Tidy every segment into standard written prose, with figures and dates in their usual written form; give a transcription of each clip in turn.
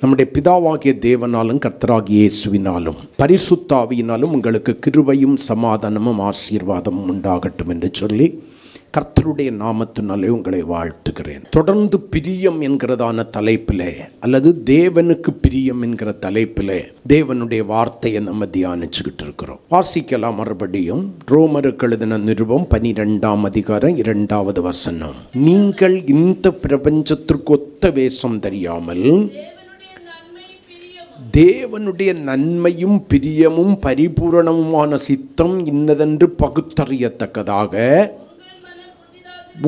நம்முடைய பிதாவாகிய தேவனாலும் கர்த்தராகிய இயேசுவினாலும் பரிசுத்த ஆவியினாலும் உங்களுக்கு கிருபையும் சமாதானமும் ஆசீர்வாதமும் உண்டாகட்டும் என்று சொல்லி கர்த்தருடைய நாமத்தினாலே உங்களை வாழ்த்துகிறேன். தொடர்ந்து பிரியம் என்கிறதான தலைப்பிலே அல்லது தேவனுக்கு பிரியம் என்கிற தலைப்பிலே தேவனுடைய வார்த்தையை நம்ம தியானிச்சுக்கிட்டு இருக்கிறோம். வாசிக்கலாம் மறுபடியும். ரோமருக்கு எழுதின நிருபம் 12ஆம் அதிகாரம் 2வது வசனம். நீங்கள் இந்த பிரபஞ்சத்திற்கு ஒத்த வேஷம் தெரியாமல் தேவனுடைய நன்மையும் பிரியமும் பரிபூரணமுமான சித்தம் இன்னதென்று பகுத்தறியத்தக்கதாக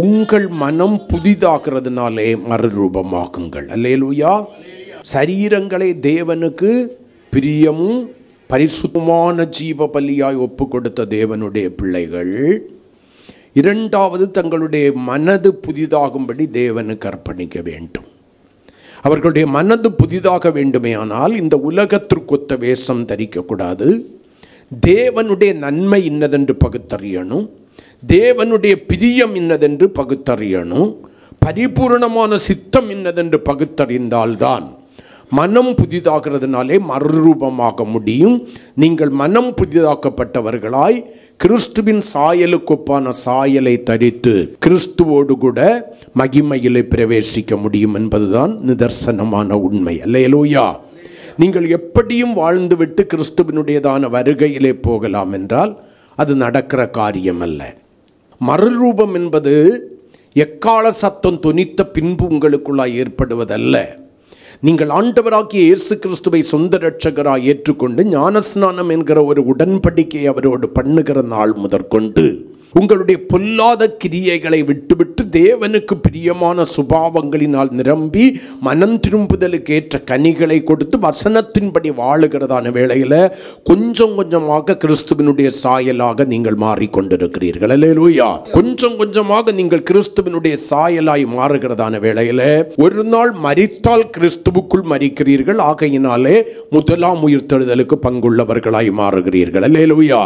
உங்கள் மனம் புதிதாகிறதுனாலே மறுரூபமாகுங்கள். அல்லேலூயா. சரீரங்களை தேவனுக்கு பிரியமும் பரிசுத்தமான ஜீவ பலியாய் ஒப்பு கொடுத்த தேவனுடைய பிள்ளைகள் இரண்டாவது தங்களுடைய மனது புதிதாகும்படி தேவனுக்கு அர்ப்பணிக்க வேண்டும். அவர்களுடைய மனது புதிதாக வேண்டுமே ஆனால் இந்த உலகத்திற்கொத்த வேஷம் தரிக்கக்கூடாது. தேவனுடைய நன்மை இன்னதென்று பகுத்தறியணும், தேவனுடைய பிரியம் இன்னதென்று பகுத்தறியணும், பரிபூர்ணமான சித்தம் இன்னதென்று பகுத்தறிந்தால்தான் மனம் புதிதாகிறதுனாலே மறுரூபமாக முடியும். நீங்கள் மனம் புதிதாக்கப்பட்டவர்களாய் கிறிஸ்துவின் சாயலுக்கொப்பான சாயலை தரித்து கிறிஸ்துவோடு கூட மகிமையிலே பிரவேசிக்க முடியும் என்பதுதான் நிதர்சனமான உண்மை. அல்லேலூயா. நீங்கள் எப்படியும் வாழ்ந்துவிட்டு கிறிஸ்துவினுடையதான வருகையிலே போகலாம் என்றால் அது நடக்கிற காரியம் அல்ல. மறுரூபம் என்பது எக்கால சத்தம் தொனித்த பின்பு உங்களுக்குள்ளாய் ஏற்படுவதல்ல. நீங்கள் ஆண்டவராகிய இயேசு கிறிஸ்துவை சொந்த இரட்சகராய் ஏற்றுக்கொண்டு ஞானஸ்நானம் என்கிற ஒரு உடன்படிக்கையை அவரோடு பண்ணுகிற நாள் முதற்கொண்டு உங்களுடைய பொல்லாத கிரியைகளை விட்டுவிட்டு தேவனுக்கு பிரியமான சுபாவங்களினால் நிரம்பி மனம் திரும்புதலுக்கு ஏற்ற கனிகளை கொடுத்து வசனத்தின்படி வாழுகிறதான வேளையில் கொஞ்சம் கொஞ்சமாக கிறிஸ்துவினுடைய சாயலாக நீங்கள் மாறிக்கொண்டிருக்கிறீர்கள். அல்லேலூயா. கொஞ்சம் கொஞ்சமாக நீங்கள் கிறிஸ்துவினுடைய சாயலாய் மாறுகிறதான வேளையில் ஒரு நாள் மரித்தால் கிறிஸ்துவுக்குள் மரிக்கிறீர்கள். ஆகையினாலே முதலாம் உயிர்த்தெழுதலுக்கு பங்குள்ளவர்களாய் மாறுகிறீர்கள். அல்லேலூயா.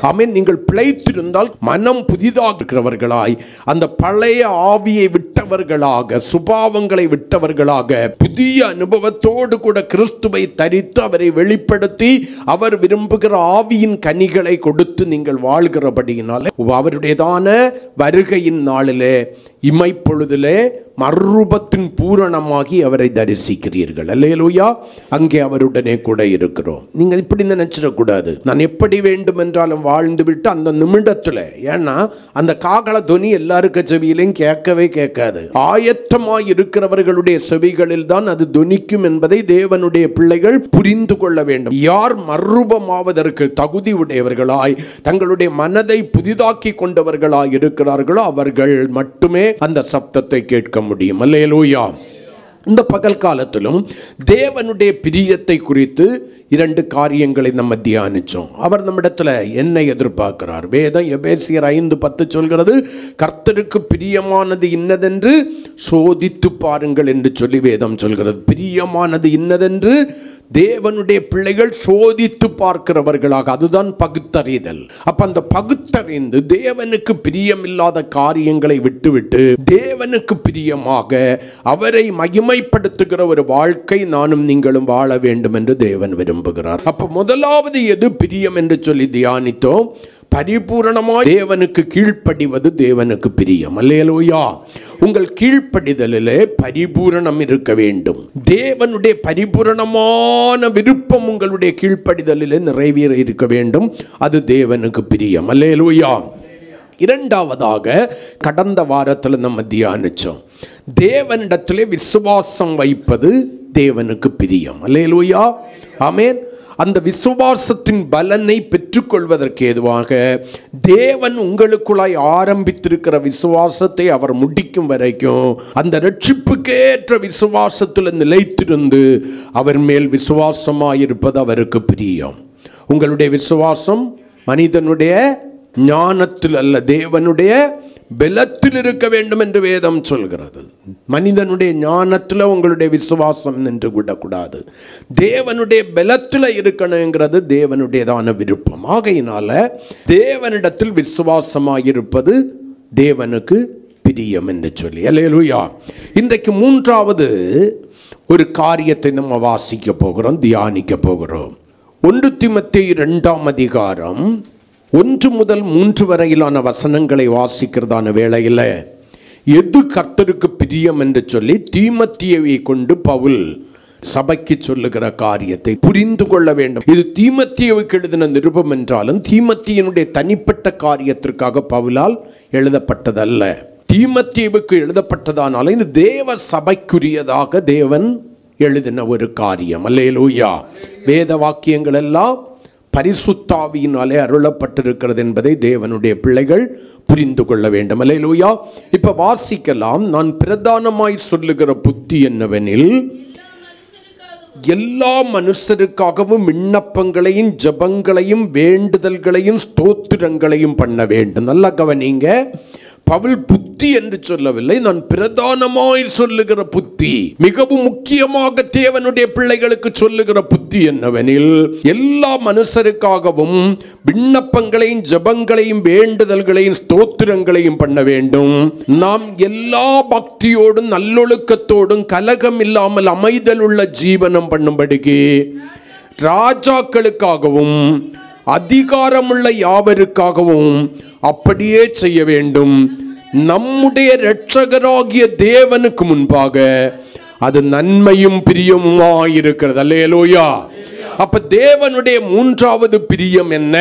ஆமென். நீங்கள் பிழைத்திருந்தால் மனம் புதிதாகிறவர்களாய் அந்த பழைய ஆவியை விட்டவர்களாக சுபாவங்களை விட்டவர்களாக புதிய அனுபவத்தோடு கூட கிறிஸ்துவை தரித்து அவரை வெளிப்படுத்தி அவர் விரும்புகிற ஆவியின் கனிகளை கொடுத்து நீங்கள் வாழ்கிறபடியினாலே அவருடையதான வருகையின் நாளிலே இமைப்பொழுதிலே மறுரூபத்தின் பூரணமாகி அவரை தரிசிக்கிறீர்கள். அல்லேலூயா. அங்கே அவருடனே கூட இருக்கிறோம். நீங்கள் இப்படி நினைச்சிடக்கூடாது, நான் எப்படி வேண்டும் என்றாலும் வாழ்ந்து விட்டு அந்த நிமிடத்தில், ஏன்னா அந்த காகள துணி எல்லாருக்கும் செவியிலையும் கேட்கவே கேட்காது. ஆயத்தமாய் இருக்கிறவர்களுடைய செவிகளில் தான் அது துணிக்கும் என்பதை தேவனுடைய பிள்ளைகள் புரிந்து கொள்ள வேண்டும். யார் மறுரூபமாவதற்கு தகுதி உடையவர்களாய் தங்களுடைய மனதை புதிதாக்கி கொண்டவர்களாய் இருக்கிறார்களோ அவர்கள் மட்டுமே அந்த சப்தத்தை கேட்க முடியும். அல்லேலூயா. இந்த பகல் காலத்திலும் தேவனுடைய பிரியத்தை குறித்து 2 காரியங்களை நம்ம தியானிச்சோம். அவர் நம்மிடத்துல என்ன எதிர்பார்க்கிறார்? வேதம் எபேசியர் 5:10 சொல்கிறது, கர்த்தருக்கு பிரியமானது இன்னதென்று சோதித்து பாருங்கள் என்று சொல்லி வேதம் சொல்கிறது. பிரியமானது இன்னதென்று தேவனுடைய பிள்ளைகள் சோதித்து பார்க்கிறவர்களாக, அதுதான் பகுத்தறிதல். அப்ப அந்த பகுத்தறிந்து தேவனுக்கு பிரியமில்லாத காரியங்களை விட்டுவிட்டு தேவனுக்கு பிரியமாக அவரை மகிமைப்படுத்துகிற ஒரு வாழ்க்கை நானும் நீங்களும் வாழ வேண்டும் என்று தேவன் விரும்புகிறார். அப்ப முதலாவது எது பிரியம் என்று சொல்லி தியானித்தோம். பரிபூரணமாய் தேவனுக்கு கீழ்ப்படிவது தேவனுக்கு பிரியம். அல்லேலூயா. உங்கள் கீழ்ப்படிதலிலே பரிபூரணம் இருக்க வேண்டும். தேவனுடைய பரிபூரணமான விருப்பம் உங்களுடைய கீழ்ப்படிதலிலே நிறைவேற இருக்க வேண்டும். அது தேவனுக்கு பிரியம். அல்லேலூயா. இரண்டாவதாக கடந்த வாரத்தில் நம்ம தியானிச்சோம், தேவனிடத்திலே விசுவாசம் வைப்பது தேவனுக்கு பிரியம். அல்லேலூயா. ஆமென். அந்த விசுவாசத்தின் பலனை பெற்றுக்கொள்வதற்கு ஏதுவாக தேவன் உங்களுக்குள்ளாய் ஆரம்பித்திருக்கிற விசுவாசத்தை அவர் முடிக்கும் வரைக்கும் அந்த ரட்சிப்புக்கேற்ற விசுவாசத்தில் நிலைத்திருந்து அவர் மேல் விசுவாசமாயிருப்பது அவருக்கு பிரியம். உங்களுடைய விசுவாசம் மனிதனுடைய ஞானத்தில் அல்ல, தேவனுடைய பலத்தில் இருக்க வேண்டும் என்று வேதம் சொல்கிறது. மனிதனுடைய ஞானத்தில் உங்களுடைய விசுவாசம் நின்று விடக்கூடாது, தேவனுடைய பலத்தில் இருக்கணுங்கிறது தேவனுடையதான விருப்பம். ஆகையினால தேவனிடத்தில் விசுவாசமாயிருப்பது தேவனுக்கு பிரியம் என்று சொல்லி. அல்லேலூயா. இன்றைக்கு மூன்றாவது ஒரு காரியத்தை நம்ம வாசிக்க போகிறோம், தியானிக்க போகிறோம். 1 தீமோத்தேயு 2ஆம் அதிகாரம் 1 முதல் 3 வரையிலான வசனங்களை வாசிக்கிறதான வேளையில் எது கர்த்தருக்கு பிரியம் என்று சொல்லி தீமோத்தேயுவை கொண்டு பவுல் சபைக்கு சொல்லுகிற காரியத்தை புரிந்து கொள்ள வேண்டும். இது தீமோத்தேயுவுக்கு எழுதின நிருபம் என்றாலும் தீமோத்தேயுனுடைய தனிப்பட்ட காரியத்திற்காக பவுலால் எழுதப்பட்டதல்ல. தீமோத்தேயுவுக்கு எழுதப்பட்டதானாலும் இது தேவ சபைக்குரியதாக தேவன் எழுதின ஒரு காரியம். அல்லேலூயா. வேத வாக்கியங்கள் எல்லாம் பரிசுத்த ஆவியினாலே அருளப்பட்டிருக்கிறது என்பதை தேவனுடைய பிள்ளைகள் புரிந்து கொள்ள வேண்டும். அல்லேலூயா. இப்ப வாசிக்கலாம். நான் பிரதானமாய் சொல்லுகிற புத்தி என்னவெனில், எல்லா மனுஷருக்காகவும் விண்ணப்பங்களையும் ஜெபங்களையும் வேண்டுதல்களையும் ஸ்தோத்திரங்களையும் பண்ண வேண்டும். நல்லா கவனிங்க. பவுல் புத்தி என்று சொல்லவில்லை, நான் பிரதானமாய் சொல்லுகிற புத்தி, மிகவும் முக்கியமாக தேவனுடைய பிள்ளைகளுக்கு சொல்லுகிற புத்தி என்னவெனில், எல்லா மனுஷருக்காகவும் விண்ணப்பங்களையும் ஜெபங்களையும் வேண்டுதல்களையும் ஸ்தோத்திரங்களையும் பண்ண வேண்டும். நாம் எல்லா பக்தியோடும் நல்லொழுக்கத்தோடும் கலகம் இல்லாமல் அமைதல் உள்ள ஜீவனம் பண்ணும்படிக்கு ராஜாக்களுக்காகவும் அதிகாரமுள்ள யாவருக்காகவும் அப்படியே செய்ய வேண்டும். நம்முடைய இரட்சகராகிய தேவனுக்கு முன்பாக அது நன்மையும் பிரியமுமாயிருக்கிறது. அல்லேலூயா. அப்ப தேவனுடைய 3வது பிரியம் என்ன?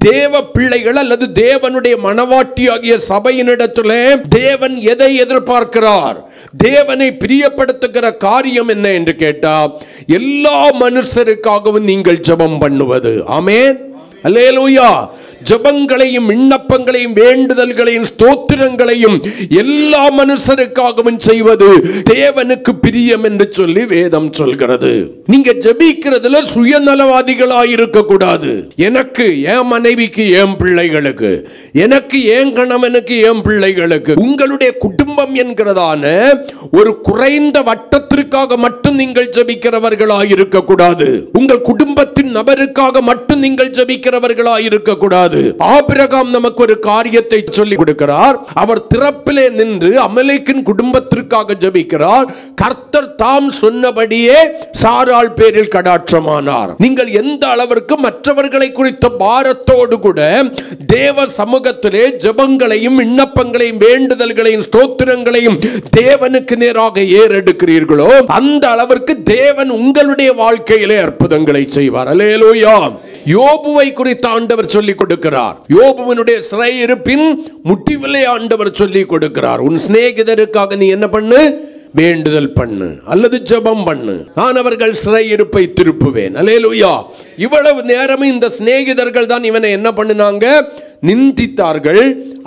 தேவ பிள்ளைகள் அல்லது தேவனுடைய மனவாட்டியாகிய சபையினிடத்தில் தேவன் எதை எதிர்பார்க்கிறார்? தேவனை பிரியப்படுத்துகிற காரியம் என்ன என்று கேட்டால், எல்லா மனுஷருக்காகவும் நீங்கள் ஜெபம் பண்ணுவது. ஆமென். அல்லேலூயா. ஜெபங்களையும் விண்ணப்பங்களையும் வேண்டுதல்களையும் ஸ்தோத்திரங்களையும் எல்லா மனுஷருக்காகவும் செய்வது தேவனுக்கு பிரியம் என்று சொல்லி வேதம் சொல்கிறது. நீங்க ஜெபிக்கிறதுல சுயநலவாதிகளாய் இருக்க கூடாது. எனக்கு, என் மனைவிக்கு, என் பிள்ளைகளுக்கு, எனக்கு, என் கணவனுக்கு, என் பிள்ளைகளுக்கு, உங்களுடைய குடும்பம் என்கிறதான ஒரு குறைந்த வட்டத்திற்காக மட்டும் நீங்கள் ஜெபிக்கிறவர்களாய் இருக்க கூடாது. உங்கள் குடும்பத்தின் நபருக்காக மட்டும் நீங்கள் ஜெபிக்கிறவர்களாய் இருக்க கூடாது. ஆபிரகாம் நமக்கு ஒரு காரியத்தை சொல்லி கொடுக்கிறார். அவர் திறப்பிலே நின்று அமலேக்கின் குடும்பத்திற்காக ஜெபிக்கிறார். கர்த்தர் தாம் சொன்னபடியே சாராள் பேரில் கடாட்சமானார். நீங்கள் எந்த அளவிற்கு மற்றவர்களை குறித்த பாரத்தோடு கூட தேவ சமூகத்திலே ஜெபங்களையும் விண்ணப்பங்களையும் வேண்டுதல்களையும் ஸ்தோத்திரங்களையும் தேவனுக்கு நேராக ஏறெடுக்கிறீர்களோ அந்த அளவிற்கு தேவன் உங்களுடைய வாழ்க்கையிலே அற்புதங்களை செய்வார். அல்லேலூயா. யோபுவை குறித்து ஆண்டவர் சொல்லிக் கொடுக்கிறார். யோபுவினுடைய சிறையிருப்பின் முடிவிலே ஆண்டவர் சொல்லிக் கொடுக்கிறார். உன் சிநேகிதருக்காக நீ என்ன பண்ணு? வேண்டுதல் பண்ணு அல்லது ஜெபம் பண்ணு, நான் அவர்கள் சிறையிருப்பை திருப்புவேன். அல்லேலூயா. இவ்வளவு நேரமும் இந்த சிநேகிதர்கள் தான் இவனை என்ன பண்ணினாங்க? நிந்தித்தார்கள்,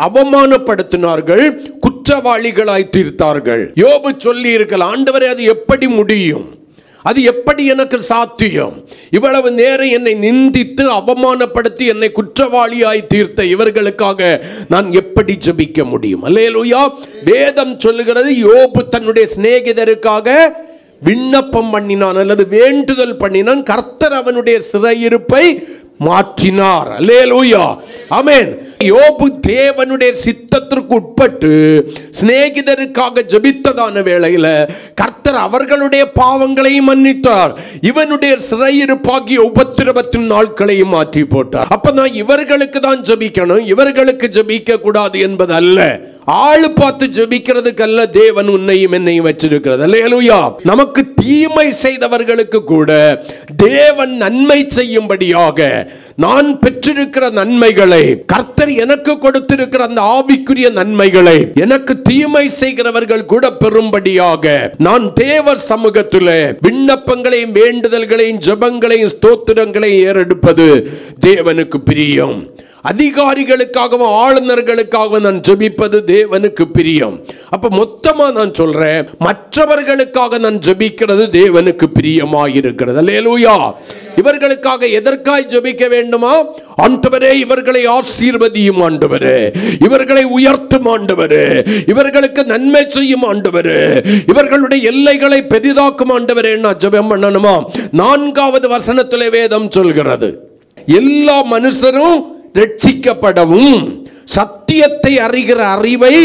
அவமானப்படுத்தினார்கள், குற்றவாளிகளாய் தீர்த்தார்கள். யோபு சொல்லி இருக்கலாம், ஆண்டவரே அது எப்படி முடியும்? அது எப்படி எனக்கு சாத்தியம்? இவ்வளவு நேரம் என்னை நிந்தித்து அவமானப்படுத்தி என்னை குற்றவாளியாய் தீர்த்த இவர்களுக்காக நான் எப்படி ஜெபிக்க முடியும்? அல்லேலூயா. வேதம் சொல்லுகிறது, யோபு தன்னுடைய சிநேகிதருக்காக விண்ணப்பம் பண்ணினான் அல்லது வேண்டுதல் பண்ணினான். கர்த்தர் அவனுடைய சிறையிருப்பை மாற்றினார். அல்லேலூயா. ஆமென். யோபு தேவனுடைய சித்தத்திற்கு உட்பட்டு சிநேகிதருக்காக ஜெபித்ததான வேளையில கர்த்தர் அவர்களுடைய பாவங்களையும் மன்னித்தார். இவனுடைய சிறையிருப்பாகிய உபத்திரவத்தின் நாட்களையும் மாற்றி போட்டார். அப்ப நான் இவர்களுக்கு தான் ஜெபிக்கணும், இவர்களுக்கு ஜெபிக்க கூடாது என்பது அல்ல. ஆளு பார்த்து ஜெபிக்கிறதுக்கல்ல தேவன் உன்னையும் என்னையும் வச்சிருக்கிறது. அல்லேலூயா. நமக்கு தீமை செய்தவர்களுக்கு கூட தேவன் நன்மை செய்யும்படியாக நான் பெற்றிருக்கிற நன்மைகளை, கர்த்தர் எனக்கு கொடுத்திருக்கிற அந்த ஆவிக்குரிய நன்மைகளை எனக்கு தீமை செய்கிறவர்கள் கூட பெறும்படியாக நான் தேவ சமூகத்திலே விண்ணப்பங்களையும் வேண்டுதல்களையும் ஜெபங்களையும் ஸ்தோத்திரங்களையும் ஏறெடுப்பது தேவனுக்கு பிரியம். அதிகாரிகளுக்காகவும் ஆளுநர்களுக்காகவும் நான் ஜெபிப்பது தேவனுக்கு பிரியம். அப்ப மொத்தமா நான் சொல்றேன், மற்றவர்களுக்காக நான் ஜெபிக்கிறது தேவனுக்கு பிரியமாயிருக்கிறது. அல்லேலூயா. இவர்களுக்காக எதற்காய் ஜெபிக்க வேண்டுமா? ஆண்டவரே இவர்களை ஆசீர்வதியும் ஆண்டவரே, இவர்களை உயர்த்தும் ஆண்டவரே, இவர்களுக்கு நன்மை செய்யும் ஆண்டவரே, இவர்களுடைய எல்லைகளை பெரிதாக்கும் ஆண்டவரே நான் ஜெபம் பண்ணணுமா? 4வது வசனத்திலே வேதம் சொல்கிறது, எல்லா மனுஷரும் ரட்சிக்கப்படவும் சத்தியத்தை அறிகிற அறிவை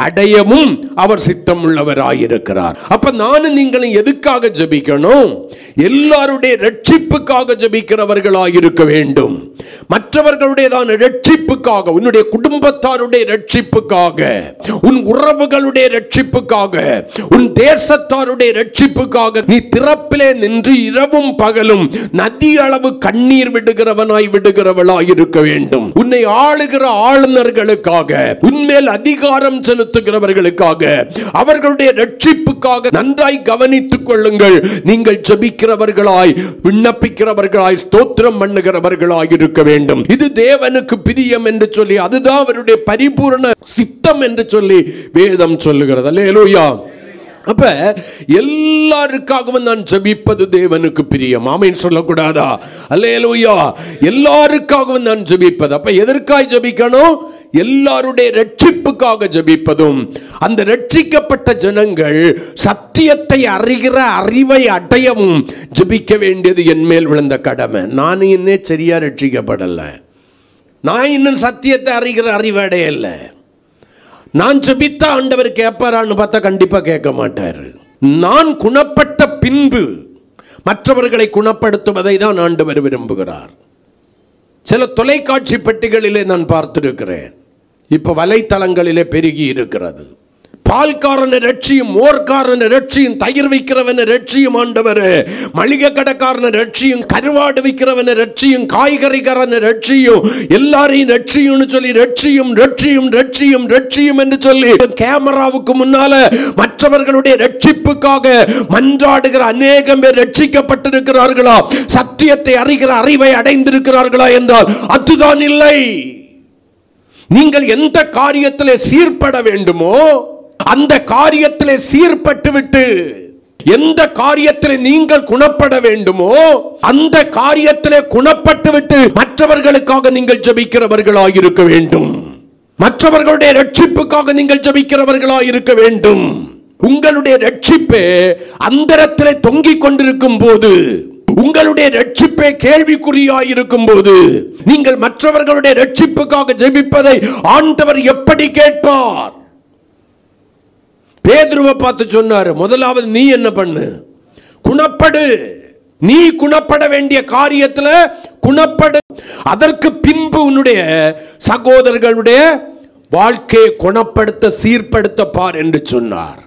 அடையவும் அவர் சித்தம் உள்ளவராயிருக்கிறார். அப்ப நானும் நீங்களும் எதுக்காக ஜெபிக்கணும்? எல்லாருடைய ரட்சிப்புக்காக ஜெபிக்கிறவர்களாயிருக்க வேண்டும். மற்றவர்களுடையதான ரட்சிப்புக்காக, உன்னுடைய குடும்பத்தாருடைய ரட்சிப்புக்காக, உன் உறவுகளுடைய ரட்சிப்புக்காக, உன் தேசத்தாருடைய ரட்சிப்புக்காக நீ திறப்பிலே நின்று இரவும் பகலும் நதி அளவு கண்ணீர் விடுகிறவனாய் இருக்க வேண்டும். உன்னை ஆளுகிற ஆளுநர்களுக்காக, உன்மேல் அதிகாரம் செலுத்துகிறவர்களுக்காக, அவர்களுடைய ரட்சிப்புக்காக நன்றாய் கவனித்துக் கொள்ளுங்கள். நீங்கள் ஜெபிக்கிறவர்களாய், விண்ணப்பிக்கிறவர்களாய், ஸ்தோத்திரம் பண்ணுகிறவர்களாய் இருக்க வேண்டும். இது தேவனுக்கு பிரியம் என்று சொல்லி, அதுதான் அவருடைய பரிபூரண சித்தம் என்று சொல்லி வேதம் சொல்லுகிறது. அல்லேலூயா. அப்ப எல்லாருக்காகவும் நான் ஜெபிப்பது தேவனுக்கு பிரியம். ஆமென் சொல்லக்கூடாதா? அல்லேலூயா. எல்லாருக்காகவும் நான் ஜெபிப்பது. அப்ப எதற்காக ஜெபிக்கணும்? எல்லாருடைய ரட்சிப்புக்காக ஜெபிப்பதும், அந்த ரட்சிக்கப்பட்ட ஜனங்கள் சத்தியத்தை அறிகிற அறிவை அடையவும் ஜெபிக்க வேண்டியது என் மேல் விழுந்த கடமை. நான் இன்னும் சரியா ரட்சிக்கப்படல, நான் இன்னும் சத்தியத்தை அறிகிற அறிவு அடையல. நான் ஜெபித்தா ஆண்டவர் கேட்பாரான்னு பார்த்தா கண்டிப்பா கேட்க மாட்டாரு. நான் குணப்பட்ட பின்பு மற்றவர்களை குணப்படுத்துவதை தான் ஆண்டவர் விரும்புகிறார். சில தொலைக்காட்சி பெட்டிகளிலே நான் பார்த்திருக்கிறேன், இப்ப வலைத்தளங்களிலே பெருகி இருக்கிறது. பால்காரனை ரட்சியும், மோர்காரனை ரட்சியும், தயிர் விற்கிறவனை ரட்சியும் ஆண்டவரே, மளிகை கடைக்காரனை ரட்சியும், கருவாடு விற்கிறவனை ரட்சியும், காய்கறிக்காரனை ரட்சியும், எல்லாரையும் ரட்சியும்னு சொல்லி ரட்சியும் ரட்சியும் ரட்சியும் ரட்சியும் என்று சொல்லி கேமராவுக்கு முன்னால மற்றவர்களுடைய ரட்சிப்புக்காக மன்றாடுகிற அநேகம் பேர் ரட்சிக்கப்பட்டிருக்கிறார்களா? சத்தியத்தை அறிகிற அறிவை அடைந்திருக்கிறார்களா என்றால் அதுதான் இல்லை. நீங்கள் எந்த காரியத்திலே சீர்பட வேண்டுமோ அந்த காரியத்திலே சீர்பட்டு விட்டு, எந்த காரியத்திலே நீங்கள் குணப்பட வேண்டுமோ அந்த காரியத்திலே குணப்பட்டு விட்டு மற்றவர்களுக்காக நீங்கள் ஜெபிக்கிறவர்களாய் இருக்க வேண்டும். மற்றவர்களுடைய ரட்சிப்புக்காக நீங்கள் ஜெபிக்கிறவர்களாய் இருக்க வேண்டும். உங்களுடைய ரட்சிப்பே அந்தரத்திலே தொங்கிக் கொண்டிருக்கும் போது, உங்களுடைய ரட்சிப்பே கேள்விக்குறியாய் இருக்கும் போது, நீங்கள் மற்றவர்களுடைய ரட்சிப்புக்காக ஜெபிப்பதை ஆண்டவர் எப்படி கேட்பார்? பேதுருவை பார்த்து சொன்னாரு, முதலாவது நீ என்ன பண்ணு? குணப்படு. நீ குணப்பட வேண்டிய காரியத்துல குணப்படு. அதற்கு பின்பு உன்னுடைய சகோதரர்களுடைய வாழ்க்கையை குணப்படுத்த, சீர்படுத்த பார் என்று சொன்னார்.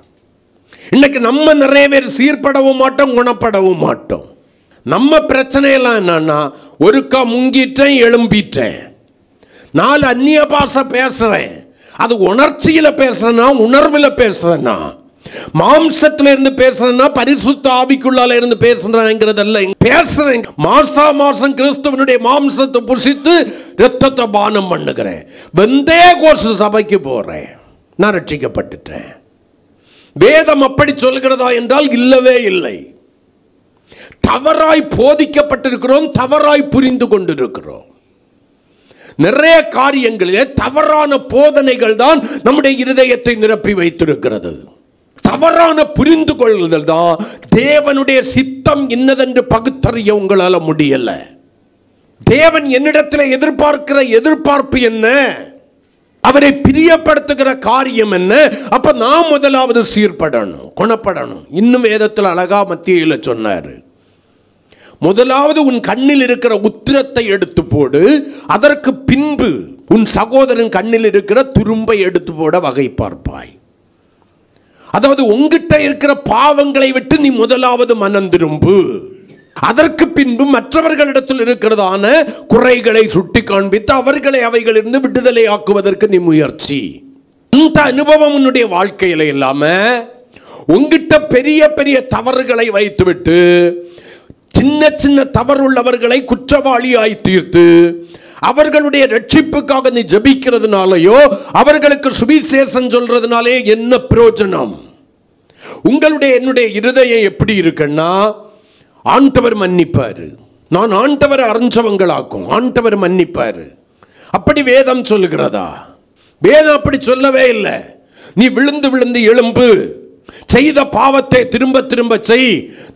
இன்னைக்கு நம்ம நிறைய பேர் சீர்படவும் மாட்டோம், குணப்படவும் மாட்டோம். நம்ம பிரச்சனை எல்லாம் என்னன்னா, ஒருக்கா முங்கிட்டேன், எழும்பிட்டேன், 4 அந்நிய பாஷை பேசுறேன். அது உணர்ச்சியில பேசுறேன்னா, உணர்வுல பேசுறேன்னா, மாம்சத்துல இருந்து பேசுறேன்னா, பரிசுத்த ஆவிக்குள்ளால இருந்து பேசுறேங்கிறதல்ல. பேசுறேன், மாசம் கிறிஸ்துவனுடைய மாம்சத்தை புசித்து இரத்தத்தை பானம் பண்ணுகிறேன். வெந்தே கோர்ஸ் சபைக்கு போறேன், நான் ரட்சிக்கப்பட்டுட்டேன். வேதம் அப்படி சொல்கிறதா என்றால் இல்லவே இல்லை. தவறாய் போதிக்கப்பட்டிருக்கிறோம், தவறாய் புரிந்து கொண்டிருக்கிறோம். நிறைய காரியங்களிலே தவறான போதனைகள் தான் நம்முடைய இருதயத்தை நிரப்பி வைத்திருக்கிறது. தவறான புரிந்து கொள்ளுதல் தான் தேவனுடைய சித்தம் என்னதென்று பகுத்தறிய உங்களால முடியல. தேவன் என்னிடத்தில் எதிர்பார்க்கிற எதிர்பார்ப்பு என்ன, அவரை பிரியப்படுத்துகிற காரியம் என்ன? அப்ப நாம் முதலாவது சீர்படணும், குணப்படணும். இன்னும் வேதத்தில் அழகா மத்தியில சொன்னாரு, முதலாவது உன் கண்ணில் இருக்கிற உத்திரத்தை எடுத்து போடு, அதற்கு பின்பு உன் சகோதரன் கண்ணில் இருக்கிற துரும்பை எடுத்து போட வகை பார்ப்பாய். அதாவது உங்கிட்ட இருக்கிற பாவங்களை விட்டு நீ முதலாவது மனம் திரும்பு, அதற்கு பின்பு மற்றவர்களிடத்தில் இருக்கிறதான குறைகளை சுட்டி காண்பித்து அவர்களை அவைகளிலிருந்து விடுதலை ஆக்குவதற்கு நீ முயற்சி. இந்த அனுபவம் உன்னுடைய வாழ்க்கையில இல்லாம உங்கிட்ட பெரிய பெரிய தவறுகளை வைத்துவிட்டு சின்ன சின்ன தவறுள்ளவர்களை குற்றவாளியாய் தீர்த்து அவர்களுடைய ரட்சிப்புக்காக நீ ஜெபிக்கிறதுனாலயோ அவர்களுக்கு சுவிசேஷம் சொல்றதுனாலே என்ன பிரயோஜனம்? உங்களுடைய என்னுடைய இருதயம் எப்படி இருக்குன்னா, ஆண்டவர் மன்னிப்பாரு, நான் ஆண்டவர் அறிஞ்சவங்களாக்கும், ஆண்டவர் மன்னிப்பாரு. அப்படி வேதம் சொல்லுகிறதா? வேதம் அப்படி சொல்லவே இல்லை. நீ விழுந்து விழுந்து எழும்பு, செய்த பாவத்தை திரும்ப திரும்ப செய்,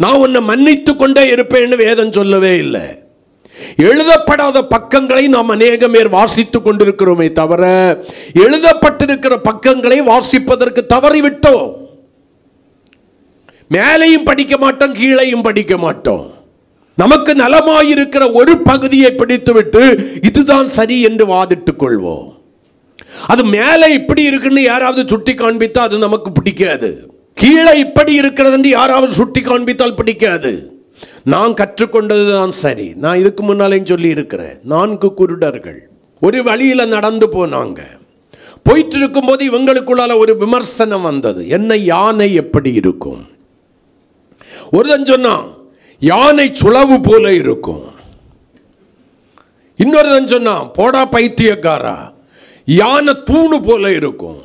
நான் உன்னை மன்னித்து கொண்டே இருப்பேன்னு வேதம் சொல்லவே இல்லை. எழுதப்படாத பக்கங்களை நாம் அநேக பேர் வாசித்துக் கொண்டிருக்கிறோமே தவிர எழுதப்பட்டிருக்கிற பக்கங்களை வாசிப்பதற்கு தவறிவிட்டோம். மேலையும் படிக்க மாட்டோம், கீழையும் படிக்க மாட்டோம். நமக்கு நலமாயிருக்கிற ஒரு பகுதியை பிடித்துவிட்டு இதுதான் சரி என்று வாதிட்டுக் கொள்வோம். அது மேலே இப்படி இருக்குன்னு யாராவது சுட்டி காண்பித்தால் அது நமக்கு பிடிக்காது. கீழே இப்படி இருக்கிறது என்று யாராவது சுட்டி காண்பித்தால் பிடிக்காது. நான் கற்றுக்கொண்டதுதான் சரி. நான் இதுக்கு முன்னாலேயும் சொல்லி இருக்கிறேன். 4 குருடர்கள் ஒரு வழியில நடந்து போனாங்க. போயிட்டு இருக்கும் போது இவங்களுக்குள்ளால ஒரு விமர்சனம் வந்தது. என்ன, யானை எப்படி இருக்கும்? ஒருத்தன் சொன்னான் யானை சுளவு போல இருக்கும். இன்னொருத்தன் சொன்னான் போடா பைத்தியக்காரா, யானை தூணு போல இருக்கும்.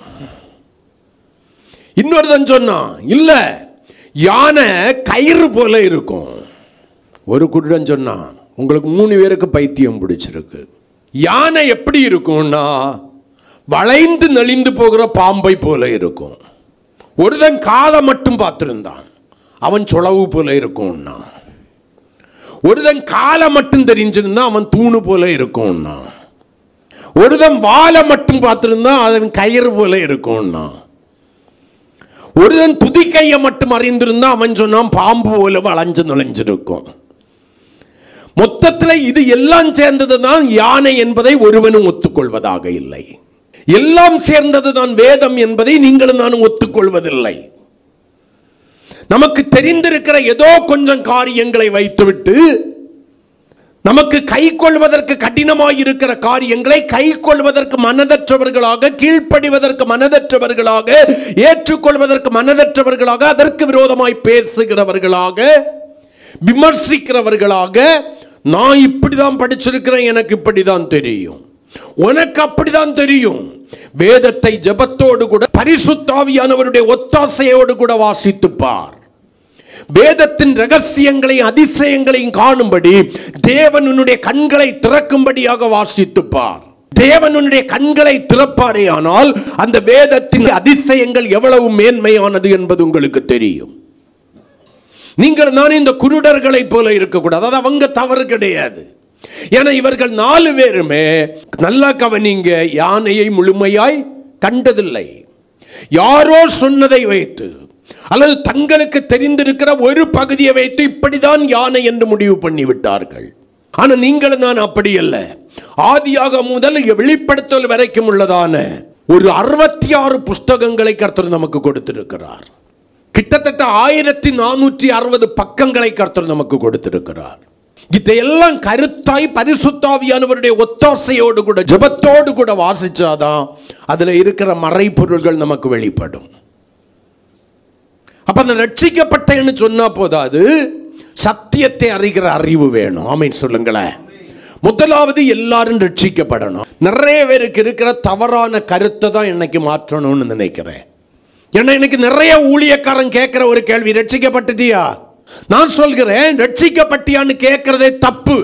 இன்னொருத்தன் சொன்னான் இல்ல யானை கயிறு போல இருக்கும். ஒரு குருடன் சொன்னான் உங்களுக்கு 3 பேருக்கு பைத்தியம் பிடிச்சிருக்கு. யானை எப்படி இருக்கும்னா வளைந்து நெளிந்து போகிற பாம்பை போல இருக்கும். ஒருத்தன் காதை மட்டும் பார்த்திருந்தான், அவன் சுளவு போல இருக்கும்னா. ஒருத்தன் காலை மட்டும் தெரிஞ்சிருந்தா அவன் தூணு போல இருக்கும்னா. ஒருத்தன் வாழை மட்டும் பார்த்திருந்தா அவன் கயிறு போல இருக்கும்னா. ஒருத்தன் துதிக்கையை மட்டும் அறிந்திருந்தா அவன் சொன்னான் பாம்பு போல வளைஞ்சு நுழைஞ்சிருக்கும். மொத்தத்தில் இது எல்லாம் சேர்ந்ததுதான் யானை என்பதை ஒருவனும் ஒத்துக்கொள்வதாக இல்லை. எல்லாம் சேர்ந்ததுதான் வேதம் என்பதை நீங்களும் நானும் ஒத்துக்கொள்வதில்லை. நமக்கு தெரிந்திருக்கிற ஏதோ கொஞ்சம் காரியங்களை வைத்துவிட்டு நமக்கு கை கொள்வதற்கு கடினமாயிருக்கிற காரியங்களை கை கொள்வதற்கு மனதற்றவர்களாக, கீழ்ப்படிவதற்கு மனதற்றவர்களாக, ஏற்றுக்கொள்வதற்கு மனதற்றவர்களாக, அதற்கு விரோதமாய் பேசுகிறவர்களாக, விமர்சிக்கிறவர்களாக, நான் இப்படிதான் படிச்சிருக்கிறேன், எனக்கு இப்படிதான் தெரியும், உனக்கு அப்படிதான் தெரியும். வேதத்தை ஜெபத்தோடு கூட பரிசுத்த ஆவியானவருடைய ஒத்தாசையோடு கூட வாசித்துப்பார். வேதத்தின் ரகசியங்களையும் அதிசயங்களையும் காணும்படி தேவனுடைய கண்களை திறக்கும்படியாக வாசித்துப்பார். தேவனுடைய கண்களை திறப்பாரே ஆனால் அந்த வேதத்தின் அதிசயங்கள் எவ்வளவு மேன்மையானது என்பது உங்களுக்கு தெரியும். நீங்கள் நான் இந்த குருடர்களை போல இருக்கக்கூடாது. அதாவது அவங்க தவறு கிடையாது. ஏன்னா இவர்கள் 4 பேருமே நல்லா கவனிங்க, யானையை முழுமையாய் கண்டதில்லை. யாரோ சொன்னதை வைத்து அல்லது தங்களுக்கு தெரிந்திருக்கிற ஒரு பகுதியை வைத்து இப்படிதான் யானை என்று முடிவு பண்ணிவிட்டார்கள். ஆனால் நீங்கள் நான் அப்படி அல்ல. ஆதியாக முதல் வெளிப்படுத்தல் வரைக்கும் உள்ளதான ஒரு 66 புஸ்தகங்களை கர்த்தர் நமக்கு கொடுத்திருக்கிறார். கிட்டத்தட்ட 1460 பக்கங்களை கர்த்தர் நமக்கு கொடுத்திருக்கிறார். இதையெல்லாம் கருத்தாய் பரிசுத்த ஆவியானவருடைய ஒத்தாசையோடு கூட ஜெபத்தோடு கூட வாசிச்சாதான் அதுல இருக்கிற மறைபொருள்கள் நமக்கு வெளிப்படும். அப்ப அந்த ரட்சிக்கப்பட்டேன்னு சொன்னா போதாது, சத்தியத்தை அறிகிற அறிவு வேணும். ஆமென் சொல்லுங்களேன். முதலாவது எல்லாரும் ரட்சிக்கப்படணும். நிறைய பேருக்கு இருக்கிற தவறான கருத்தை தான் இன்னைக்கு மாற்றணும்னு நினைக்கிறேன். ஏன்னா இன்னைக்கு நிறைய ஊழியக்காரன் கேட்கிற ஒரு கேள்வி, ரட்சிக்கப்பட்டுட்டியா? நான் சொல்கிறேன், ரட்சிக்கப்பட்டியான்னு கேட்கிறதே தப்பு.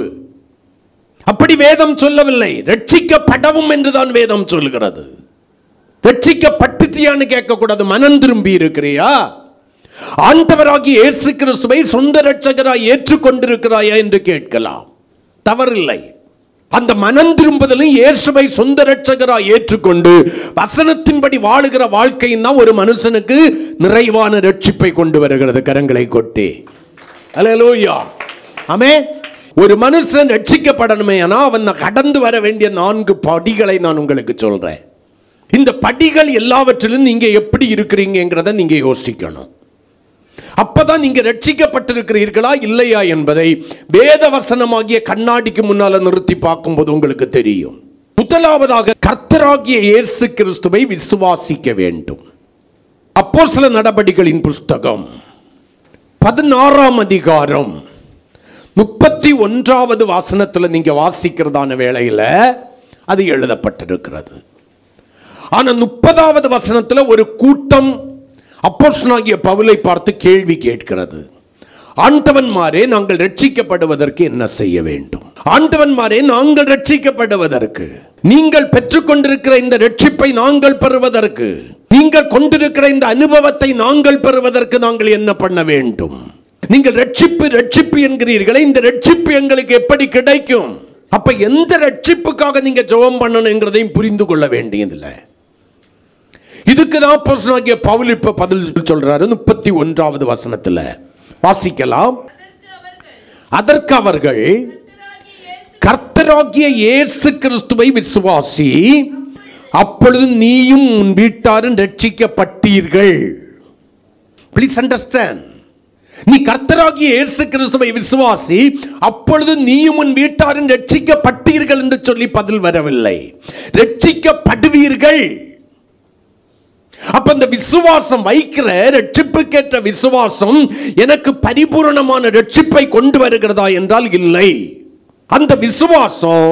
அப்படி வேதம் சொல்லவில்லை. ரட்சிக்கப்படவும் என்றுதான் வேதம் சொல்கிறது. ரட்சிக்கப்பட்டுட்டியான்னு கேட்க கூடாது. மனம் திரும்பி இருக்கிறியா? ஆண்டவராகிய இயேசு கிறிஸ்துவை சொந்த இரட்சகராய் ஏற்றுக்கொண்டிருக்கிறாயா என்று கேட்கலாம். தவறில்லை. அந்த மனம் திரும்புதலும் இயேசுவை சொந்த இரட்சகராய் ஏற்றுக்கொண்டு வசனத்தின்படி வாழுகிற வாழ்க்கையும் தான் ஒரு மனுஷனுக்கு நிறைவான ரட்சிப்பை கொண்டு வருகிறது. கரங்களை கொட்டி அல்லேலூயா. ஆமென். ஒரு மனுஷன் ரட்சிக்கப்படணுமே ஆனால் அவன் கடந்து வர வேண்டிய 4 படிகளை நான் உங்களுக்கு சொல்றேன். இந்த படிகள் எல்லாவற்றிலும் நீங்க எப்படி இருக்கிறீங்கிறத நீங்க யோசிக்கணும். அப்பதான் நீங்க ரட்சிக்கப்பட்டிருக்கிறீர்களா இல்லையா என்பதை வேத வசனமாகிய கண்ணாடிக்கு முன்னால நிறுத்தி பார்க்கும்போது உங்களுக்கு தெரியும். முதலாவதாக கர்த்தராகிய இயேசு கிறிஸ்துவை விசுவாசிக்க வேண்டும். அப்போஸ்தல நடபடிகளின் புஸ்தகம் 16ஆம் அதிகாரம் 31வது வசனத்துல நீங்க வாசிக்கிறதான வேளையில அது எழுதப்பட்டிருக்கிறது. ஆனா 30வது வசனத்துல ஒரு கூட்டம் அப்போஸ்தலனாகிய பவுலை பார்த்து கேள்வி கேட்கிறது. ஆண்டவன்மாரே, நாங்கள் ரட்சிக்கப்படுவதற்கு என்ன செய்ய வேண்டும்? ஆண்டவன்மாரே, நாங்கள் ரட்சிக்கப்படுவதற்கு, நீங்கள் பெற்றுக்கொண்டிருக்கிற இந்த ரட்சிப்பை நாங்கள் பெறுவதற்கு, நீங்கள் கொண்டிருக்கிற இந்த அனுபவத்தை நாங்கள் பெறுவதற்கு நாங்கள் என்ன பண்ண வேண்டும்? நீங்கள் ரட்சிப்பு ரட்சிப்பு என்கிறீர்களே, இந்த ரட்சிப்பு எங்களுக்கு எப்படி கிடைக்கும்? அப்ப எந்த ரட்சிப்புக்காக நீங்க ஜெபம் பண்ணணும்ங்கிறதையும் புரிந்து கொள்ள வேண்டியதில்லை. இதுக்குதான் அப்போஸ்தலனாகிய பவுல் இப்ப பதில் சொல்றாரு. 31வது வசனத்துல வாசிக்கலாம். அதற்கு அவர்கள் கர்த்தராகிய இயேசு கிறிஸ்துவை விசுவாசி, அப்பொழுது நீயும் உன் வீட்டாரும் ரட்சிக்கப்பட்டீர்கள். Please understand. நீ கர்த்தராகிய இயேசு கிறிஸ்துவை விசுவாசி, அப்பொழுது நீயும் உன் வீட்டாரும் ரட்சிக்கப்பட்டீர்கள் என்று சொல்லி பதில் வரவில்லை. ரட்சிக்கப்படுவீர்கள். அப்ப அந்த விசுவாசம் வைக்கிற ரட்சிப்புக்கேற்ற விசுவாசம் எனக்கு பரிபூரணமான ரட்சிப்பை கொண்டு வருகிறதா என்றால் இல்லை. அந்த விசுவாசம்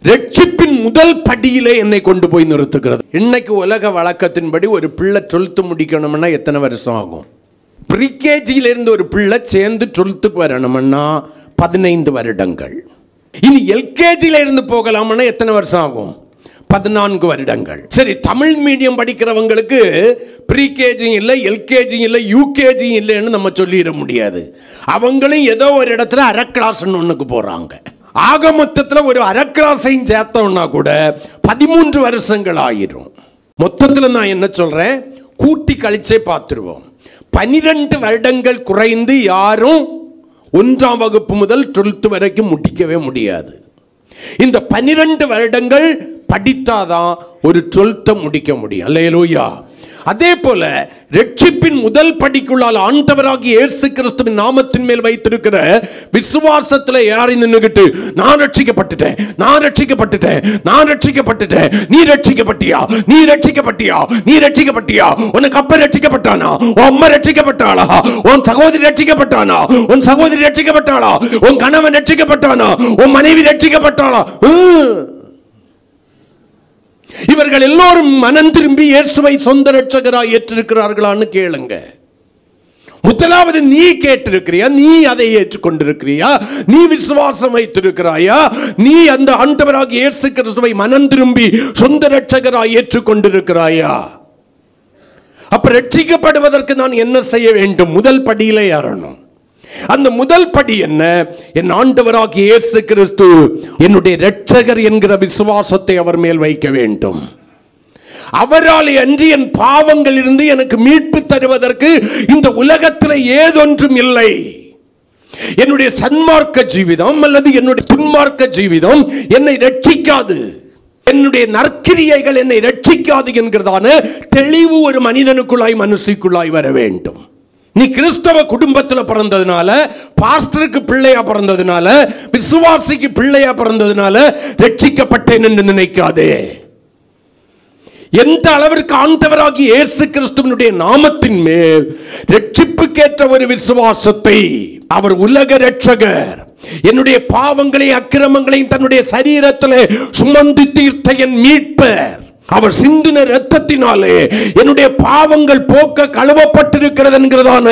ரட்சிப்பின் முதல் படியிலே என்னை கொண்டு போய் நிறுத்துகிறது. இன்னைக்கு உலக வழக்கத்தின்படி ஒரு பிள்ளை 12th முடிக்கணும்னா எத்தனை வருஷம் ஆகும்? ப்ரீகேஜியில இருந்து ஒரு பிள்ளை சேர்ந்து 12th வரணும்னா 15 வருடங்கள். இனி எல்கேஜியில இருந்து போகலாம்னா எத்தனை வருஷம் ஆகும்? 14 வருடங்கள். சரி, தமிழ் மீடியம் படிக்கிறவங்களுக்கு ப்ரீகேஜி இல்லை, எல்கேஜி இல்லை, யூகேஜி இல்லைன்னு நம்ம சொல்லிட முடியாது. அவங்களும் ஏதோ ஒரு இடத்துல அரை கிளாஸ் ஒண்ணுக்கு போறாங்க. ஆக மொத்தத்தில் ஒரு அரை கிளாஸையும் சேர்த்தோம்னா கூட 13 வருஷங்கள் ஆயிரும். மொத்தத்தில் நான் என்ன சொல்றேன், கூட்டி கழிச்சே பார்த்துருவோம். 12 வருடங்கள் குறைந்து யாரும் 1ஆம் வகுப்பு முதல் 12th வரைக்கும் முடிக்கவே முடியாது. இந்த 12 வருடங்கள் படித்தாதான் ஒரு 12th முடிக்க முடியும். அல்லேலூயா. அதே போல ரட்சிப்பின் முதல் படிக்குள்ளால் ஆண்டவராகிய இயேசு கிறிஸ்துவின் நாமத்தின் மேல் வைத்திருக்கிற விசுவாசத்துல யாரை நின்னுகிட்டு நான் ரட்சிக்கப்பட்டுட்டேன், நான் ரட்சிக்கப்பட்டுட்டேன், நான் ரட்சிக்கப்பட்டுட்டேன், நீ ரட்சிக்கப்பட்டியா, நீ ரட்சிக்கப்பட்டியா, நீ ரட்சிக்கப்பட்டியா, உனக்கு அப்பா ரட்சிக்கப்பட்டானா, உன் அம்மா ரட்சிக்கப்பட்டாளா, உன் சகோதரி ரட்சிக்கப்பட்டானா, உன் சகோதரி ரட்சிக்கப்பட்டாளா, உன் கணவன் ரட்சிக்கப்பட்டானா, உன் மனைவி ரட்சிக்கப்பட்டாளா? இவர்கள் எல்லோரும் மனம் திரும்பி இயேசுவை சொந்த இரட்சகராய் ஏற்றிருக்கிறார்களான்னு கேளுங்க. முதலாவது நீ கேட்டிருக்கிறியா? நீ அதை ஏற்றுக்கொண்டிருக்கிறியா? நீ விசுவாசம் வைத்திருக்கிறாயா? நீ அந்த ஆண்டவராகிய இயேசு கிறிஸ்துவை மனம் திரும்பி சொந்த இரட்சகராய் ஏற்றுக்கொண்டிருக்கிறாயா? அப்ப ரட்சிக்கப்படுவதற்கு நான் என்ன செய்ய வேண்டும்? முதல் படியிலே ஏறணும். அந்த முதல் படி என்ன? என் ஆண்டவராகிய இயேசு கிறிஸ்து என்னுடைய இரட்சகர் என்கிற விசுவாசத்தை அவர் மேல் வைக்க வேண்டும். அவரால் அன்றி என் பாவங்கள் இருந்து எனக்கு மீட்பு தருவதற்கு இந்த உலகத்தில் ஏதொன்றும் இல்லை. என்னுடைய சன்மார்க்க ஜீவிதம் அல்லது என்னுடைய துன்மார்க்க ஜீவிதம் என்னை ரட்சிக்காது. என்னுடைய நற்கிரியைகள் என்னை ரட்சிக்காது என்கிறதான தெளிவு ஒரு மனிதனுக்குள்ளாய் மனுஷிக்குள்ளாய் வர வேண்டும். நீ கிறிஸ்தவ குடும்பத்தில் பிறந்ததுனால, பாஸ்டருக்கு பிள்ளையா பிறந்ததுனால, விசுவாசிக்கு பிள்ளையா பிறந்ததுனால ரட்சிக்கப்பட்டேன் என்று நினைக்காதே. எந்த அளவிற்கு ஆண்டவராகிய இயேசு கிறிஸ்துவினுடைய நாமத்தின் மேல் ரட்சிப்புக்கேற்ற ஒரு விசுவாசத்தை, அவர் உலக இரட்சகர், என்னுடைய பாவங்களையும் அக்கிரமங்களையும் தன்னுடைய சரீரத்திலே சுமந்து தீர்த்த என் மீட்பர், அவர் சிந்தின இரத்தத்தினாலே என்னுடைய பாவங்கள் போக்க கழுவப்பட்டிருக்கிறது என்கிறதான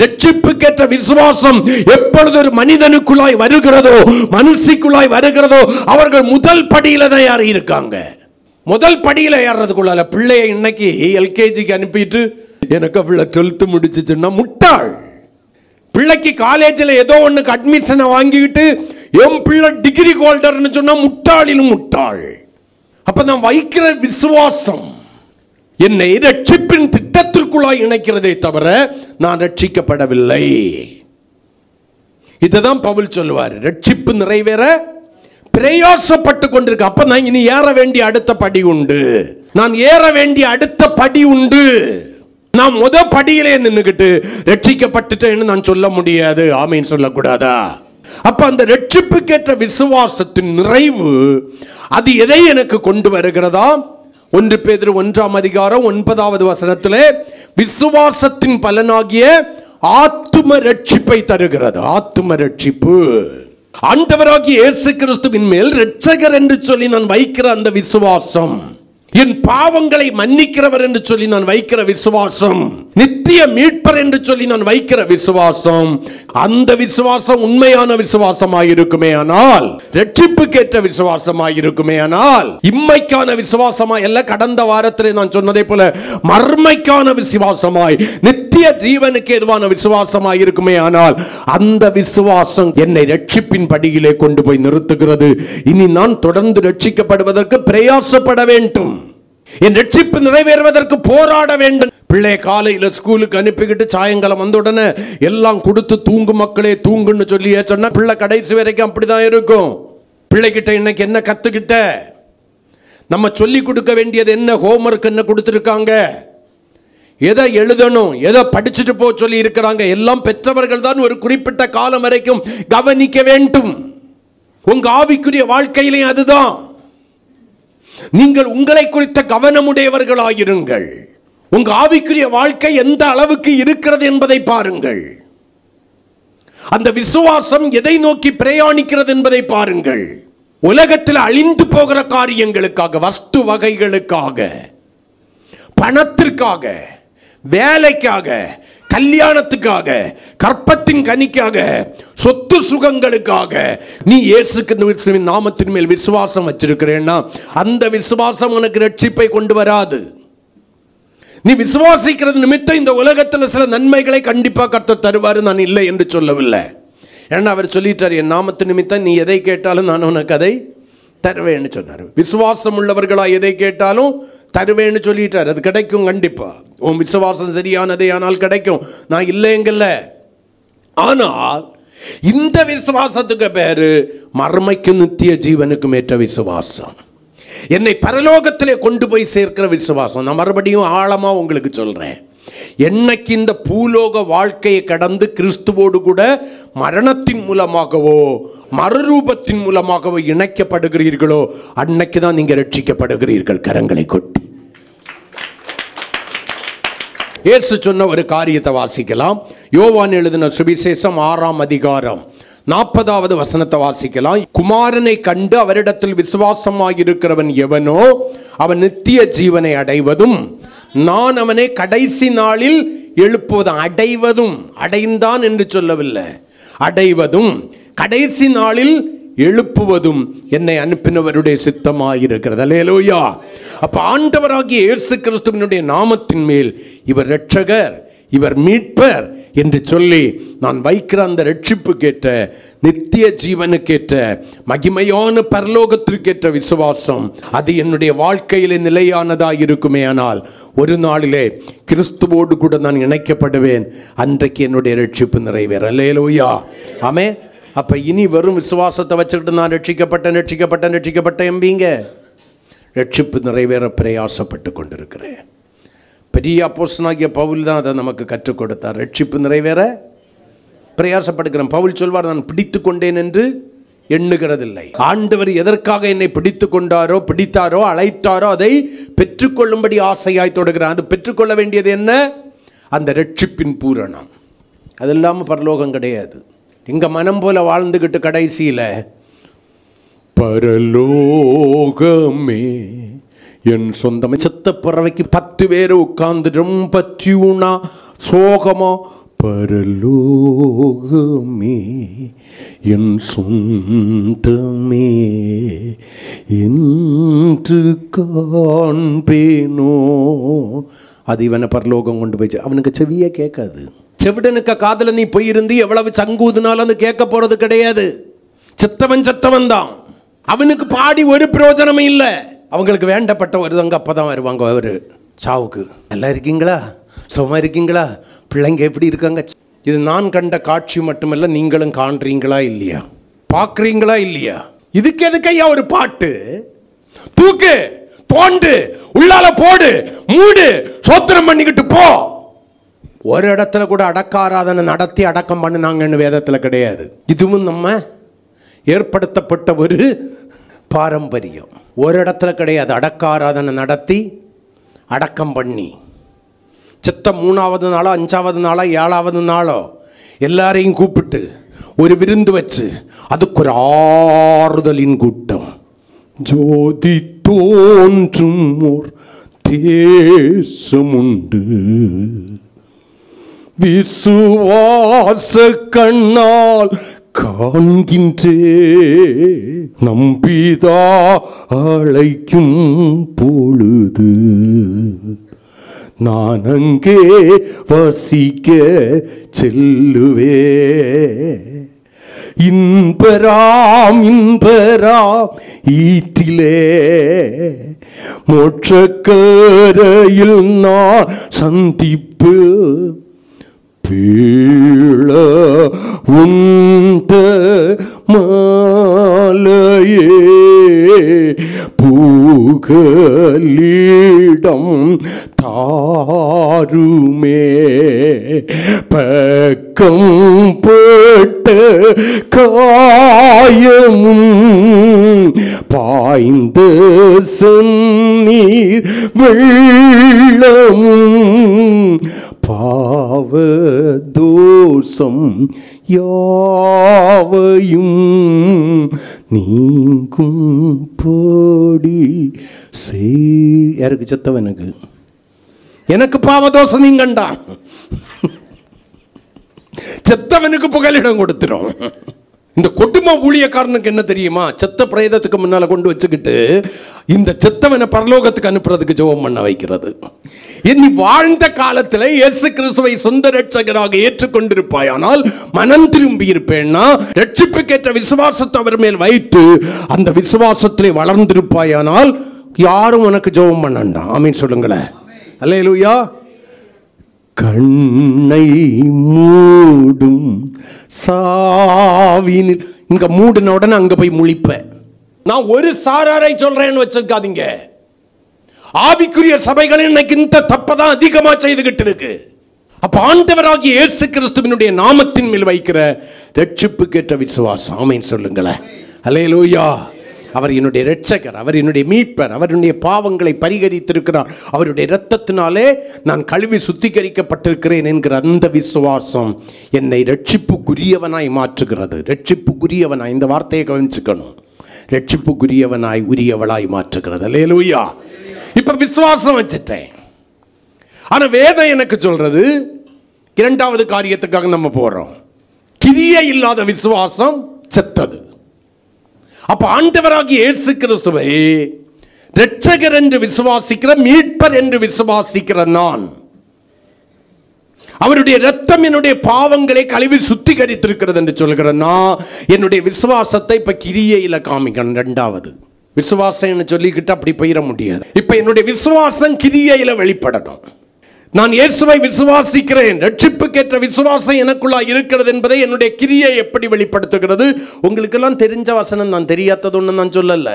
ரட்சிப்புக்கேற்ற விசுவாசம் எப்பொழுது ஒரு மனிதனுக்குள்ளாய் வருகிறதோ, மனுஷிக்குள்ளாய் வருகிறதோ, அவர்கள் முதல் படியில தான் யார் இருக்காங்க. முதல் படியில ஏறதுக்குள்ளால பிள்ளையை இன்னைக்கு எல்கேஜிக்கு அனுப்பிட்டு எனக்கு பிள்ளை 12th முடிச்சுன்னா முட்டாள். பிள்ளைக்கு காலேஜில் ஏதோ ஒண்ணுக்கு அட்மிஷனை வாங்கிக்கிட்டு என் பிள்ளை டிகிரி ஹோல்டர்னு சொன்னா முட்டாளிலும் முட்டாள். அப்ப நான் வைக்கிற விசுவாசம் என்னை ரட்சிப்பின் திட்டத்திற்குள்ளாய் இணைக்கிறதை தவிர நான் ரட்சிக்கப்படவில்லை. இதுதான் பவுல் சொல்லுவார், ரட்சிப்பு நிறைவேற பிரயாசப்பட்டு கொண்டிருக்க. அப்ப நான் இனி ஏற வேண்டிய அடுத்த படி உண்டு, நான் ஏற வேண்டிய அடுத்த படி உண்டு. நான் முத படியிலே நின்னுகிட்டு ரட்சிக்கப்பட்டுட்டேன்னு நான் சொல்ல முடியாது. ஆமீன் சொல்லக்கூடாதா? அப்ப அந்த ரட்சிப்புக்கேற்ற விசுவாசத்தின் நிறைவு அது எதை எனக்கு கொண்டு வருகிறதா? 1 பேதுரு 1ஆம் அதிகாரம் 9வது வசனத்திலே விசுவாசத்தின் பலனாகிய ஆத்தும ரட்சிப்பை தருகிறது. ஆத்தும ரட்சிப்பு ஆண்டவராகிய இயேசு கிறிஸ்துவின் மேல் இரட்சகர் என்று சொல்லி நான் வைக்கிற அந்த விசுவாசம், என் பாவங்களை மன்னிக்கிறவர் என்று சொல்லி நான் வைக்கிற விசுவாசம், நித்திய மீட்பர் என்று சொல்லி நான் வைக்கிற விசுவாசம், அந்த விசுவாசம் உண்மையான விசுவாசமாயிருக்குமே ஆனால், ரட்சிப்புக்கேற்ற விசுவாசமாயிருக்குமே ஆனால், இம்மைக்கான விசுவாசமாய் அல்ல, கடந்த வாரத்திலே நான் சொன்னதை போல மர்மைக்கான விசுவாசமாய், நித்திய நித்திய ஜீவனுக்கு ஏதுவான விசுவாசமாக இருக்குமே ஆனால் அந்த விசுவாசம் என்னை ரட்சிப்பின் படியிலே கொண்டு போய் நிறுத்துகிறது. இனி நான் தொடர்ந்து ரட்சிக்கப்படுவதற்கு பிரயாசப்பட வேண்டும். என் ரட்சிப்பு நிறைவேறுவதற்கு போராட வேண்டும். பிள்ளை காலையில ஸ்கூலுக்கு அனுப்பிக்கிட்டு சாயங்காலம் வந்த உடனே எல்லாம் கொடுத்து தூங்கு மக்களே தூங்குன்னு சொல்லி சொன்னா பிள்ளை கடைசி வரைக்கும் அப்படிதான் இருக்கும். பிள்ளைகிட்ட இன்னைக்கு என்ன கத்துக்கிட்ட, நம்ம சொல்லி கொடுக்க வேண்டியது என்ன, ஹோம்வொர்க் என்ன கொடுத்துருக்காங்க, எதை எழுதணும், எதை படிச்சுட்டு போ சொல்லி இருக்கிறாங்க, எல்லாம் பெற்றவர்கள் தான் ஒரு குறிப்பிட்ட காலம் வரைக்கும் கவனிக்க வேண்டும். உங்க ஆவிக்குரிய வாழ்க்கையிலே அதுதான். நீங்கள் உங்களை குறித்த கவனமுடையவர்களாயிருங்கள். உங்க ஆவிக்குரிய வாழ்க்கை எந்த அளவுக்கு இருக்கிறது என்பதை பாருங்கள். அந்த விசுவாசம் எதை நோக்கி பிரயாணிக்கிறது என்பதை பாருங்கள். உலகத்தில் அழிந்து போகிற காரியங்களுக்காக, வஸ்து வகைகளுக்காக, பணத்திற்காக, வேலைக்காக, கல்யாணத்துக்காக, கற்பத்தின் கனிக்காக, சொத்து சுகங்களுக்காக நீ இயேசு கிறிஸ்துவின் நாமத்தின் மேல் விசுவாசம் வச்சிருக்கிறேன்னா அந்த விசுவாசம் உனக்கு ரட்சிப்பை கொண்டு வராது. நீ விசுவாசிக்கிறது நிமித்தம் இந்த உலகத்தில் சில நன்மைகளை கண்டிப்பாக கர்த்தர் தருவார், நான் இல்லை என்று சொல்லவில்லை. ஏன்னா அவர் சொல்லிட்டார், என் நாமத்து நிமித்தம் நீ எதை கேட்டாலும் நான் உனக்கு அதை தருவேன்னு சொன்னார். விசுவாசம் உள்ளவர்களா எதை கேட்டாலும் தருவேன்னு சொல்லிட்டார். அது கிடைக்கும் கண்டிப்பா. உன் விசுவாசம் சரியானதே ஆனால் கிடைக்கும், நான் இல்லைங்கல்ல. ஆனால் இந்த விசுவாசத்துக்கு பேரு மறுமைக்கும் நித்திய ஜீவனுக்கும் ஏற்ற விசுவாசம், என்னை பரலோகத்திலே கொண்டு போய் சேர்க்கிற விசுவாசம். நான் மறுபடியும் ஆழமா உங்களுக்கு சொல்றேன். என்னைக்கு இந்த பூலோக வாழ்க்கையை கடந்து கிறிஸ்துவோடு கூட மரணத்தின் மூலமாகவோ மறுரூபத்தின் மூலமாகவோ இணைக்கப்படுகிறீர்களோ அன்னைக்கு தான் நீங்க ரட்சிக்கப்படுகிறீர்கள். கரங்களை கொட்டி இயேசு சொன்ன ஒரு காரியத்தை வாசிக்கலாம். யோவான் எழுதின சுவிசேஷம் 6ஆம் அதிகாரம் 40வது வசனத்தை வாசிக்கலாம். குமாரனை கண்டு அவரிடத்தில் விசுவாசமாயிருக்கிறவன் எவனோ அவன் நித்திய ஜீவனை அடைவதும் நான் அவனை கடைசி நாளில் எழுப்புவதும். அடைவதும், அடைந்தான் என்று சொல்லவில்லை, அடைவதும் கடைசி நாளில் எழுப்புவதும் என்னை அனுப்பினவருடைய சித்தமாயிருக்கிறது. அல்லேலூயா. அப்ப ஆண்டவராகிய இயேசு கிறிஸ்துவினுடைய நாமத்தின் மேல் இவர் இரட்சகர், இவர் மீட்பர் என்று சொல்லி நான் வைக்கிற அந்த ரட்சிப்புக்கேற்ற நித்திய ஜீவனுக்கேற்ற மகிமையான பரலோகத்திற்கேற்ற விசுவாசம் அது என்னுடைய வாழ்க்கையிலே நிலையானதாக இருக்குமே ஆனால் ஒரு நாளிலே கிறிஸ்துவோடு கூட நான் இணைக்கப்படுவேன். அன்றைக்கு என்னுடைய ரட்சிப்பு நிறைவேறும். அல்லேலூயா. ஆமென். அப்ப இனி வெறும் விசுவாசத்தை வச்சுக்கிட்டு நான் ரட்சிக்கப்பட்ட எம்பிங்க, ரட்சிப்பு நிறைவேற பிரயாசப்பட்டு கொண்டிருக்கிறேன். பெரிய அப்போஸ்தலனாகிய பவுல் தான் அதை நமக்கு கற்றுக் கொடுத்தார். ரட்சிப்பு நிறைவேற பிரயாசப்படுகிறேன். பவுல் சொல்வார், நான் பிடித்து கொண்டேன் என்று எண்ணுகிறதில்லை. ஆண்டவர் எதற்காக என்னை பிடித்து கொண்டாரோ, பிடித்தாரோ, அழைத்தாரோ அதை பெற்றுக்கொள்ளும்படி ஆசையாய் தொடுகிறேன். அது பெற்றுக்கொள்ள வேண்டியது என்ன? அந்த ரட்சிப்பின் பூரணம். அது இல்லாமல் பரலோகம் கிடையாது. எங்க மனம் போல வாழ்ந்துகிட்டு கடைசியில பரலோகமே என் சொந்தமே, செத்த பறவைக்கு 10 பேர் உட்கார்ந்து ரொம்ப டியூனா சோகமா, பரலோகமே என் சொந்தமே என்று காண்பேனோ. அது இவனை பரலோகம் கொண்டு போய் அவனுக்கு செவியே கேட்காது. செவிடனுக்கு காதல நீ போயிருந்து எவ்வளவு சங்கூதுனாலும் அது கேட்க போறது கிடையாது. செத்தவன் தான், அவனுக்கு பாடி ஒரு பிரயோஜனமும் இல்லை. அவங்களுக்கு வேண்டப்பட்ட ஒருத்தவங்க அப்பதான் வருவாங்க அவரு சாவுக்கு. நல்லா இருக்கீங்களா, சும்மா இருக்கீங்களா, பிள்ளைங்க எப்படி இருக்காங்க. இது நான் கண்ட காட்சி மட்டுமல்ல, நீங்களும் காண்றீங்களா இல்லையா, பார்க்குறீங்களா இல்லையா? இதுக்கு எதுக்கையா ஒரு பாட்டு? தூக்கு, தோண்டு, உள்ளால போடு, மூடு, சோத்திரம் பண்ணிக்கிட்டு போ. ஒரு இடத்துல கூட அடக்காராதனை நடத்தி அடக்கம் பண்ணினாங்கன்னு வேதத்தில் கிடையாது. இதுவும் நம்ம ஏற்படுத்தப்பட்ட ஒரு பாரம்பரியம். ஒரு இடத்துல கிடையாது. அடக்காராதனை நடத்தி அடக்கம் பண்ணி செத்த 3வது நாளோ 5வது நாளோ 7வது நாளோ எல்லாரையும் கூப்பிட்டு ஒரு விருந்து வச்சு அதுக்கு ஒரு ஆறுதலின் கூட்டம். ஜோதி தோன்றும் ஓர் தேசமுண்டு, விசுவாச கண்ணால் காண்கின்றே, நம்பிதா அழைக்கும் பொழுது நான் அங்கே வசிக்க செல்லுவே. இன்பராம் ஈட்டிலே மோட்சக்கரையில் நான் சந்திப்பு பீழ உந்த மாலையே பூகலிடம் தாருமே. பக்கம் போட்ட காயமும் பாய்ந்த செந்நீர் வெள்ளமும் பாவதோஷம் யாவையும் நீங்கும் போடி யாருக்கு செத்தவனுக்கு? எனக்கு பாவதோஷம் நீங்கண்டா. செத்தவனுக்கு புகலிடம் கொடுத்துரும். இந்த கொடுமை ஊழியக்காரனுக்கு என்ன தெரியுமா? செத்த பிரேதத்துக்கு முன்னால கொண்டு வச்சுக்கிட்டு இந்த செத்தவனை பரலோகத்துக்கு அனுப்புறதுக்கு ஜெபம் பண்ண வைக்கிறது. நீ வாழ்ந்த காலத்தில் இயேசு கிறிஸ்துவை சொந்த இரட்சகராக ஏற்றுக்கொண்டிருப்பாயானால், மனம் திரும்பி இருப்பேன்னா, ரட்சிப்புக்கேற்ற விசுவாசத்தை அவர் மேல் வைத்து அந்த விசுவாசத்திலே வளர்ந்திருப்பாயானால் யாரும் உனக்கு ஜெபம் பண்ணாண்டாம். ஆமீன் சொல்லுங்களேன். அல்லேலூயா. கண்ணை மூடும் சாவினில், இங்க மூடின உடனே அங்க போய் முழிப்பேன். நான் ஒரு சாராரை சொல்றேன்னு வச்சிருக்காதீங்க. ஆவிக்குரிய சபைகள் இன்னைக்கு இந்த தப்பதான் அதிகமா செய்துகிட்டு இருக்கு. அப்ப ஆண்டவராகிய இயேசு கிறிஸ்துவினுடைய நாமத்தின் மேல் வைக்கிற ரட்சிப்புக்கேற்ற விசுவாசம். ஆமென் சொல்லுங்களேன். அல்லேலூயா. அவர் என்னுடைய இரட்சகர், அவர் என்னுடைய மீட்பர், அவருடைய பாவங்களை பரிகரித்திருக்கிறார், அவருடைய இரத்தத்தினாலே நான் கழுவி சுத்திகரிக்கப்பட்டிருக்கிறேன் என்கிற அந்த விசுவாசம் என்னை ரட்சிப்புக்குரியவனாய் மாற்றுகிறது. ரட்சிப்புக்குரியவனாய், இந்த வார்த்தையை கவனிச்சுக்கணும். ரட்சிப்புக்குரியவனாய், உரியவளாய் மாற்றுகிறது. அல்லேலூயா. இப்ப விசுவாசம் வச்சுட்டேன். ஆனா வேதம் எனக்கு சொல்றது இரண்டாவது காரியத்துக்காக நம்ம போறோம். கிரியை இல்லாத விசுவாசம் செத்தது. அப்ப ஆண்டவராகிய இயேசு கிறிஸ்துவை இரட்சகர் என்று விசுவாசிக்கிற, மீட்பர் என்று விசுவாசிக்கிற நான், அவருடைய இரத்தம் என்னுடைய பாவங்களை கழுவி சுத்திகரித்திருக்கிறது என்று சொல்கிறேன்னா, என்னுடைய விசுவாசத்தை இப்ப கிரியையில காமிக்கணும். இரண்டாவது விசுவாசம் சொல்லிக்கிட்டு அப்படி போயிட முடியாது. இப்ப என்னுடைய விசுவாசம் கிரியையில வெளிப்படணும். நான் இயேசுவை விசுவாசிக்கிறேன், ரட்சிப்புக்கேற்ற விசுவாசம் எனக்குள்ளா இருக்கிறது என்பதை என்னுடைய கிரியை எப்படி வெளிப்படுத்துகிறது? உங்களுக்கெல்லாம் தெரிஞ்ச வசனம் நான், தெரியாதது ஒன்று நான் சொல்லல,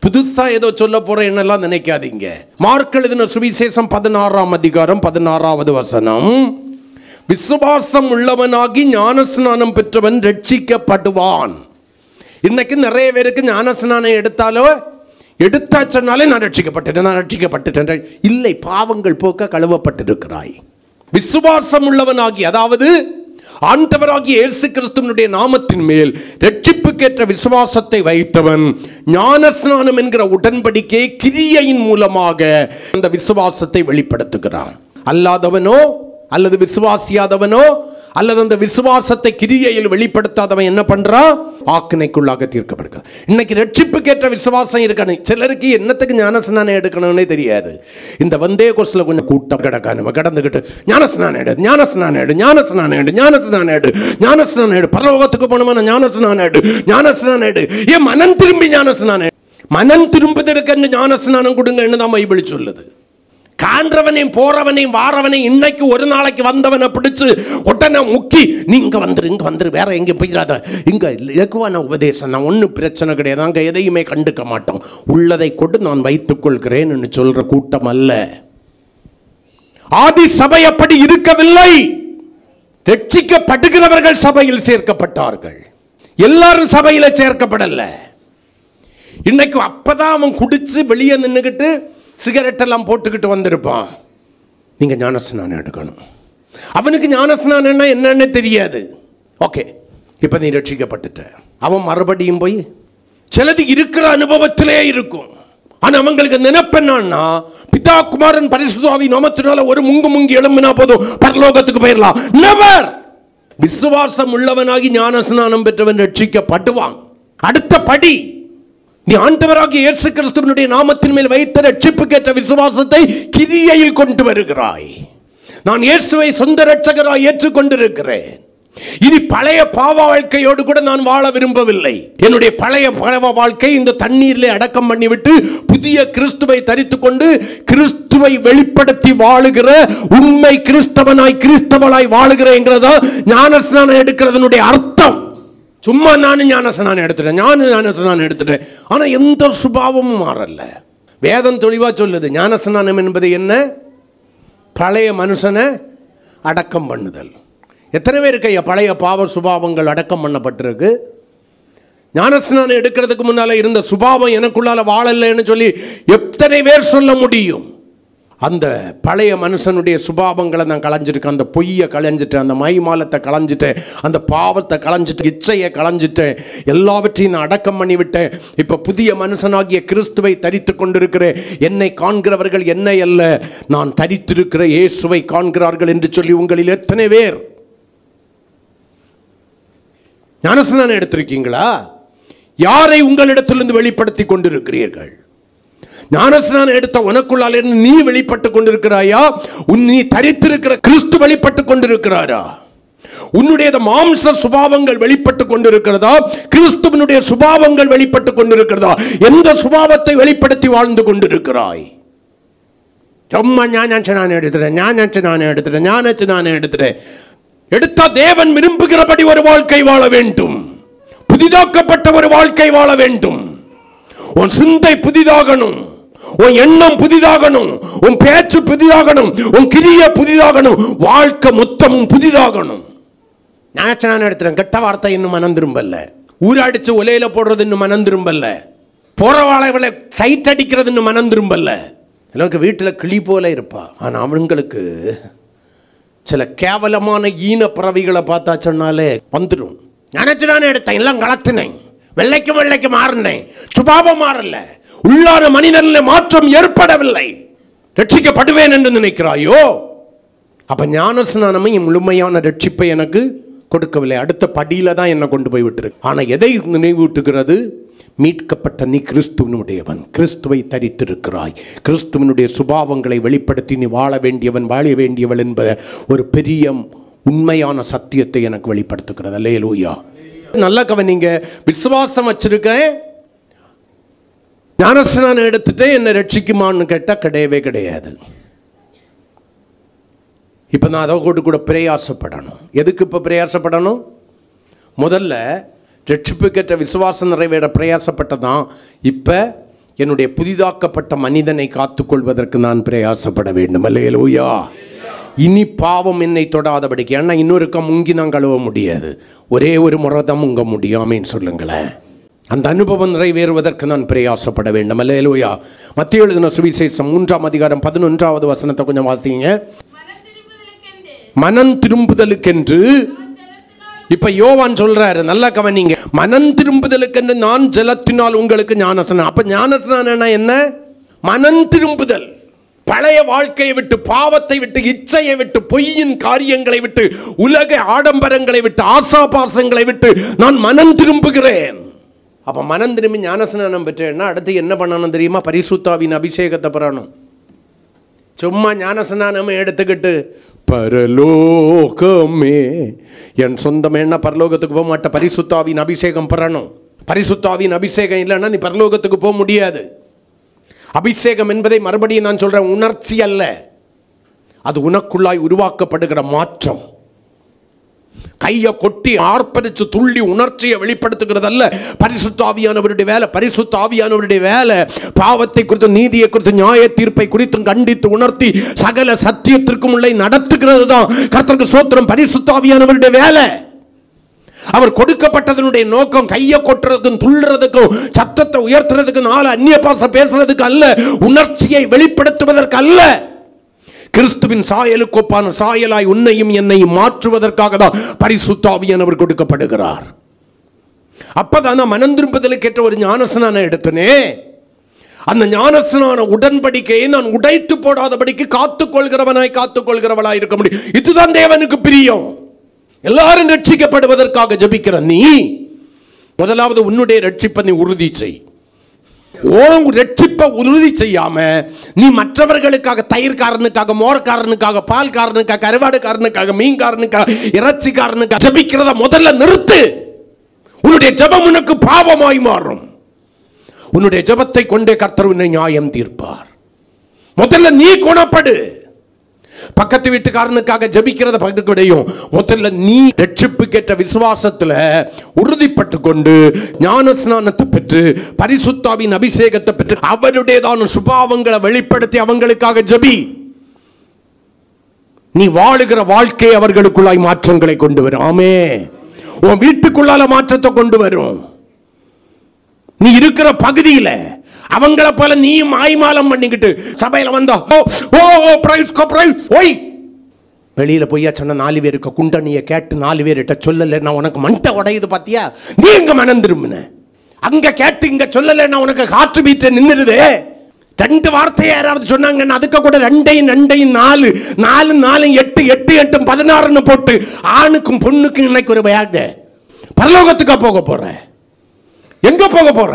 புதுசா ஏதோ சொல்ல போறேன் என்னெல்லாம் நினைக்காதீங்க. மார்க் எழுதின சுவிசேஷம் 16ஆம் அதிகாரம் 16வது வசனம், விசுவாசம் உள்ளவனாகி ஞானஸ்நானம் பெற்றவன் ரட்சிக்கப்படுவான். இன்னைக்கு நிறைய பேருக்கு ஞானஸ்நானம் எடுத்தாச்சனாலே நான் ரட்சிக்கப்பட்டுட்டேன் இல்லை, பாவங்கள் போக்க கழுவப்பட்டிருக்கிறாய். விசுவாசம் உள்ளவனாகி, அதாவது ஆண்டவராகிய இயேசு கிறிஸ்துவினுடைய நாமத்தின் மேல் ரட்சிப்புக்கேற்ற விசுவாசத்தை வைத்தவன் ஞானஸ்நானம் என்கிற உடன்படிக்கை கிரியையின் மூலமாக அந்த விசுவாசத்தை வெளிப்படுத்துகிறான். அல்லாதவனோ அல்லது விசுவாசியாதவனோ அல்லது அந்த விசுவாசத்தை கிரியையில் வெளிப்படுத்தாதவன் என்ன பண்றான்? ஆக்கினைக்குள்ளாக தீர்க்கப்படுகிறான். இன்னைக்கு ரட்சிப்புக்கேற்ற விசுவாசம் இருக்கணும். சிலருக்கு என்னத்துக்கு ஞானஸ்நானம் எடுக்கணும்னே தெரியாது. இந்த வந்தே கோஸ்ல கொஞ்சம் கூட்டம் கிடக்காம கடந்துகிட்டு ஞானஸ்நானம் எடு, ஞானஸ்நானம் எடு, ஞானஸ்நானம் எடு, ஞானஸ்நானம் எடு, ஞானஸ்நானம் எடு, பரலோகத்துக்கு போனோம்னா ஞானஸ்நானம் எடு, ஞானஸ்நானம் எடு. ஏன் மனம் திரும்பி ஞானஸ்நானம், மனம் திரும்புவதற்கு ஞானஸ்நானம் கொடுங்க என்னதான் பைபிள் சொல்லுது. காண்றவனையும் போறவனையும் வாரவனையும் இன்னைக்கு ஒரு நாளைக்கு வந்தவனை பிடிச்சு உடனே முக்கி, நீங்க வந்துரு வேற எங்க போயிடாத, இங்க இலக்குவான உபதேசம், நான் ஒன்றும் பிரச்சனை கிடையாது, அங்கே எதையுமே கண்டுக்க மாட்டோம், உள்ளதை கொண்டு நான் வைத்துக் கொள்கிறேன் சொல்ற கூட்டம் அல்ல. ஆதி சபை அப்படி இருக்கவில்லை. ரட்சிக்கப்படுகிறவர்கள் சபையில் சேர்க்கப்பட்டார்கள், எல்லாரும் சபையில சேர்க்கப்படல. இன்னைக்கு அப்பதான் அவன் குடிச்சு வெளியே நின்றுகிட்டு சிகரெட் எல்லாம் போட்டுக்கிட்டு வந்திருப்பான். நீங்க ஞானஸ்நானம் எடுக்கணும். அவனுக்கு ஞானஸ்நானம்னா என்னன்னு தெரியாது. ஓகே, இப்ப நீ ரட்சிக்கப்பட்டுட்ட. அவன் மறுபடியும் போய் சிலது இருக்கிற அனுபவத்திலே இருக்கும். ஆனா அவங்களுக்கு நினைப்பென்னா, பிதா குமாரன் பரிசுத்த ஆவி நாமத்தினால ஒரு முங்கி எழும்பினா போதும் பரலோகத்துக்கு போயிடலாம். நெவர். விசுவாசம் உள்ளவனாகி ஞானஸ்நானம் பெற்றவன் ரட்சிக்கப்படுவான். அடுத்த படி, நீ ஆண்டவராகிய இயேசு கிறிஸ்துவினுடைய நாமத்தின் மேல் வைத்த ரட்சிப்புக்கேற்ற விசுவாசத்தை கிரியையில் கொண்டு வருகிறாய். நான் இயேசுவை சொந்த இரட்சகராய் ஏற்றுக்கொண்டிருக்கிறேன். இனி பழைய பாவ வாழ்க்கையோடு கூட நான் வாழ விரும்பவில்லை. என்னுடைய பழைய பாவ வாழ்க்கை இந்த தண்ணீரிலே அடக்கம் பண்ணிவிட்டு புதிய கிறிஸ்துவை தரித்துக் கொண்டு கிறிஸ்துவை வெளிப்படுத்தி வாழுகிற உண்மை கிறிஸ்தவனாய் கிறிஸ்தவனாய் வாழுகிறேங்கிறதா ஞானஸ்நானம் எடுக்கிறதனுடைய அர்த்தம். சும்மா நானும் ஞானஸ்நானம் எடுத்துட்டேன், ஆனா எந்த சுபாவமும் மாறல. வேதம் தெளிவா சொல்லுது, ஞானஸ்நானம் என்பது என்ன? பழைய மனுஷனை அடக்கம் பண்ணுதல். எத்தனை பேருக்கு பழைய பாவ சுபாவங்கள் அடக்கம் பண்ணப்பட்டிருக்கு? ஞானஸ்நானம் எடுக்கிறதுக்கு முன்னால இருந்த சுபாவம் எனக்குள்ளால வாழலைன்னு சொல்லி எத்தனை பேர் சொல்ல முடியும்? அந்த பழைய மனுஷனுடைய சுபாவங்களை நான் களைஞ்சிருக்கேன். அந்த பொய்யை களைஞ்சிட்டேன், அந்த மைமாலத்தை களைஞ்சிட்டேன், அந்த பாவத்தை களைஞ்சிட்டு, இச்சையை களைஞ்சிட்டேன், எல்லாவற்றையும் நான் அடக்கம் பண்ணிவிட்டேன். இப்போ புதிய மனுஷனாகிய கிறிஸ்துவை தரித்து கொண்டிருக்கிறேன். என்னை காண்கிறவர்கள் என்னை அல்ல, நான் தரித்திருக்கிற இயேசுவை காண்கிறார்கள் என்று சொல்லி உங்களில் எத்தனை பேர் ஞானஸ்நானம் எடுத்திருக்கீங்களா? யாரை உங்களிடத்திலிருந்து வெளிப்படுத்தி கொண்டிருக்கிறீர்கள்? ஞானஸ்நானம் எடுத்த உனக்குள்ளால இருந்து நீ வெளிப்பட்டு கொண்டிருக்கிறாயா? நீ தரித்திருக்கிற கிறிஸ்து வெளிப்பட்டு கொண்டிருக்கிறாரா? உன்னுடைய மாம்ச சுபாவங்கள் வெளிப்பட்டு கொண்டிருக்கிறதா? கிறிஸ்துவனுடைய சுபாவங்கள் வெளிப்பட்டு கொண்டிருக்கிறதா? எந்த சுபாவத்தை வெளிப்படுத்தி வாழ்ந்து கொண்டிருக்கிறாய்? சும்மா நான் எடுத்துட்டேன். எடுத்தா தேவன் விரும்புகிறபடி ஒரு வாழ்க்கை வாழ வேண்டும். புதிதாக்கப்பட்ட ஒரு வாழ்க்கை வாழ வேண்டும். உன் சிந்தை புதிதாகணும், உன் எண்ணம் புதிதாகணும், உன் பேச்சு புதிதாகணும், உன் கிரிய புதிதாகணும், வாழ்க்கை மொத்தமும் புதிதாகணும். நான் எடுத்துறேன். கெட்ட வார்த்தை இன்னும் மனம் திரும்பல. ஊராடிச்சு ஒலையில போடுறது இன்னும் மனம் திரும்பல. போறவாளை சைட் அடிக்கிறது இன்னும் மனம் திரும்பல. எனக்கு வீட்டில் கிளி போல இருப்பா, ஆனா அவங்களுக்கு சில கேவலமான ஈன பறவைகளை பார்த்தா சொன்னாலே வந்துடும். நினைச்சுதானே எடுத்தேன், எல்லாம் கலத்தினேன், வெள்ளைக்கு மாறினேன், சுபாவம் மாறல, உள்ளான மனிதனில் மாற்றம் ஏற்படவில்லை. ரட்சிக்கப்படுவேன் என்று நினைக்கிறாயோ? அப்ப ஞானஸ்நானமே முழுமையான ரட்சிப்பை எனக்கு கொடுக்கவில்லை. அடுத்த படியில தான் என்னை கொண்டு போய் விட்டுருக்கு. ஆனா எதை நினைவூட்டுகிறது? மீட்கப்பட்ட நீ கிறிஸ்துவனுடையவன், கிறிஸ்துவை தரித்திருக்கிறாய், கிறிஸ்துவனுடைய சுபாவங்களை வெளிப்படுத்தி நீ வாழ வேண்டியவன், வாழ வேண்டியவள் என்பத ஒரு பெரிய உண்மையான சத்தியத்தை எனக்கு வெளிப்படுத்துகிறது. அல்லேலூயா. நல்ல கவனிங்க. விசுவாசம் வச்சிருக்கேன், ஞானஸ்நானம் எடுத்துட்டு என்னை ரட்சிக்குமான்னு கேட்டா கிடையவே கிடையாது. இப்ப நான் அதை கூட பிரயாசப்படணும். எதுக்கு இப்ப பிரயாசப்படணும்? முதல்ல ரட்சிப்புக்கேற்ற விசுவாசம் நிறைவேற பிரயாசப்பட்டதான். இப்ப என்னுடைய புதிதாக்கப்பட்ட மனிதனை காத்துக்கொள்வதற்கு நான் பிரயாசப்பட வேண்டும். அல்லேலூயா. இனி பாவம் என்னை தொடாதபடிக்கு. ஏன்னா இன்னொருக்கா முங்கி நான் கழுவ முடியாது, ஒரே ஒரு முறை தான் முங்க முடியாமேன்னு சொல்லுங்களேன். அந்த அனுபவம் நிறைவேறுவதற்கு நான் பிரயாசப்பட வேண்டும். அல்லேலூயா. மத்தேயு எழுதின சுவிசேஷம் 3ஆம் அதிகாரம் 11வது வசனத்தை கொஞ்சம் வாசிங்க. மனம் திரும்புதலுக்கென்று இப்ப யோவான் சொல்றாரு, நல்லா கவனிங்க. மனம் திரும்புதலுக்கென்று நான் ஜலத்தினால் உங்களுக்கு ஞானஸ்நானம். அப்ப ஞானஸ்நானம் என்ன? மனம் திரும்புதல். பழைய வாழ்க்கையை விட்டு, பாவத்தை விட்டு, இச்சையை விட்டு, பொய்யின் காரியங்களை விட்டு, உலக ஆடம்பரங்களை விட்டு, ஆசாபாசங்களை விட்டு நான் மனம் திரும்புகிறேன். அப்ப மனம் திரும்பி ஞானஸ்நானம் பெற்றேன்னா அடுத்து என்ன பண்ணணும் தெரியுமா? பரிசுத்தாவின் அபிஷேகத்தை பெறணும். சும்மா ஞானஸ்நானம் எடுத்துக்கிட்டு பரலோகமே என் சொந்தம் என்ன பரலோகத்துக்கு போக மாட்டேன். பரிசுத்தாவின் அபிஷேகம் பெறணும். பரிசுத்தாவின் அபிஷேகம் இல்லைன்னா நீ பரலோகத்துக்கு போக முடியாது. அபிஷேகம் என்பதை மறுபடியும் நான் சொல்றேன், உணர்ச்சி அல்ல, அது உனக்குள்ளாய் உருவாக்கப்படுகிற மாற்றம். கையை கொட்டி ஆர்ப்பரிச்சு துள்ளி உணர்ச்சியை வெளிப்படுத்துகிறதல்ல பரிசுத்த ஆவியானவருடைய வேலை. பரிசுத்த ஆவியானவருடைய வேலை பாவத்தை குறித்து, நீதியை குறித்து, நியாய தீர்ப்பை குறித்தும் கண்டித்து உணர்த்தி சகல சத்தியத்திற்கும் உள்ளே நடத்துகிறது தான் கர்த்தருக்கு ஸ்தோத்திரம். பரிசுத்த ஆவியானவருடைய வேலை. அவர் கொடுக்கப்பட்டதனுடைய நோக்கம் கையை கொட்டுறதுக்கும், துள்ளுறதுக்கும், சத்தத்தை உயர்த்துறதுக்கு, நாலு அந்நிய பாஷை பேசுறதுக்கு அல்ல, உணர்ச்சியை வெளிப்படுத்துவதற்கு அல்ல. கிறிஸ்துவின் சாயலுக்கு ஒப்பான சாயலாய் உன்னையும் என்னையும் மாற்றுவதற்காக தான் பரிசுத்த ஆவியானவர் கொடுக்கப்படுகிறார். அப்பதான் மனம் திரும்புதலுக்கேற்ற ஒரு ஞானஸ்நானம் எடுத்தனே, அந்த ஞானஸ்நான உடன்படிக்கையை நான் உடைத்து போடாதபடிக்கு காத்துக்கொள்கிறவளாய் இருக்க முடியும். இதுதான் தேவனுக்கு பிரியம். எல்லாரும் ரட்சிக்கப்படுவதற்காக ஜெபிக்கிற நீ முதலாவது உன்னுடைய ரட்சிப்பை நீ உறுதி செய். ஓன் ரட்சிப்பை உறுதி செய்யாம நீ மற்றவர்களுக்காக, தயிர்காரனுக்காக, மோரக்காரனுக்காக, பால்காரனுக்காக, கருவாடுக்காரனுக்காக, மீன்காரனுக்காக, இறைச்சிக்காரனுக்காக ஜபிக்கிறத முதல்ல நிறுத்து. உன்னுடைய ஜபம் உனக்கு பாவமாய் மாறும். உன்னுடைய ஜபத்தை கொண்டே கர்த்தர் உன்னை நியாயம் தீர்ப்பார். முதல்ல நீ குணப்படு. பக்கத்து வீட்டுக்காரனுக்காக ஜபிக்கிறத பக்கத்துடையும் முதல்ல நீ ரட்சிப்பு கேட்ட விசுவாசத்துல உறுதிப்பட்டு கொண்டு ஞான ஸ்நானத்தை பெற்று பரிசுத்தாவின் அபிஷேகத்தை பெற்று அவருடையதான சுபாவங்களை வெளிப்படுத்தி அவங்களுக்காக ஜபி. நீ வாழுகிற வாழ்க்கை அவர்களுக்குள்ளாய் மாற்றங்களை கொண்டு வரும். ஆமென். உன் வீட்டுக்குள்ளால மாற்றத்தை கொண்டு வரும். நீ இருக்கிற பகுதியில அவங்கள போல நீயும் ஆய்மாலம் பண்ணிக்கிட்டு சபையில வந்தா வெளியில போய்யா சொன்ன 4 பேருக்கு குண்டனிய கேட்டு 4 பேர்கிட்ட சொல்லல, நான் உனக்கு மண்டை உடையுது பாத்தியா, நீ எங்க மனம் திரும்பின? அங்க கேட்டு இங்க சொல்லல, நான் உனக்கு காற்று வீட்டை நின்னுருது. 2 வார்த்தையை யாராவது சொன்னாங்கன்னா அதுக்கு கூட 2 4 4 4 8 8 8 16 போட்டு ஆணுக்கும் பொண்ணுக்கும் இன்னைக்கு ஒரு பேக். பரலோகத்துக்கா போக போற? எங்க போக போற?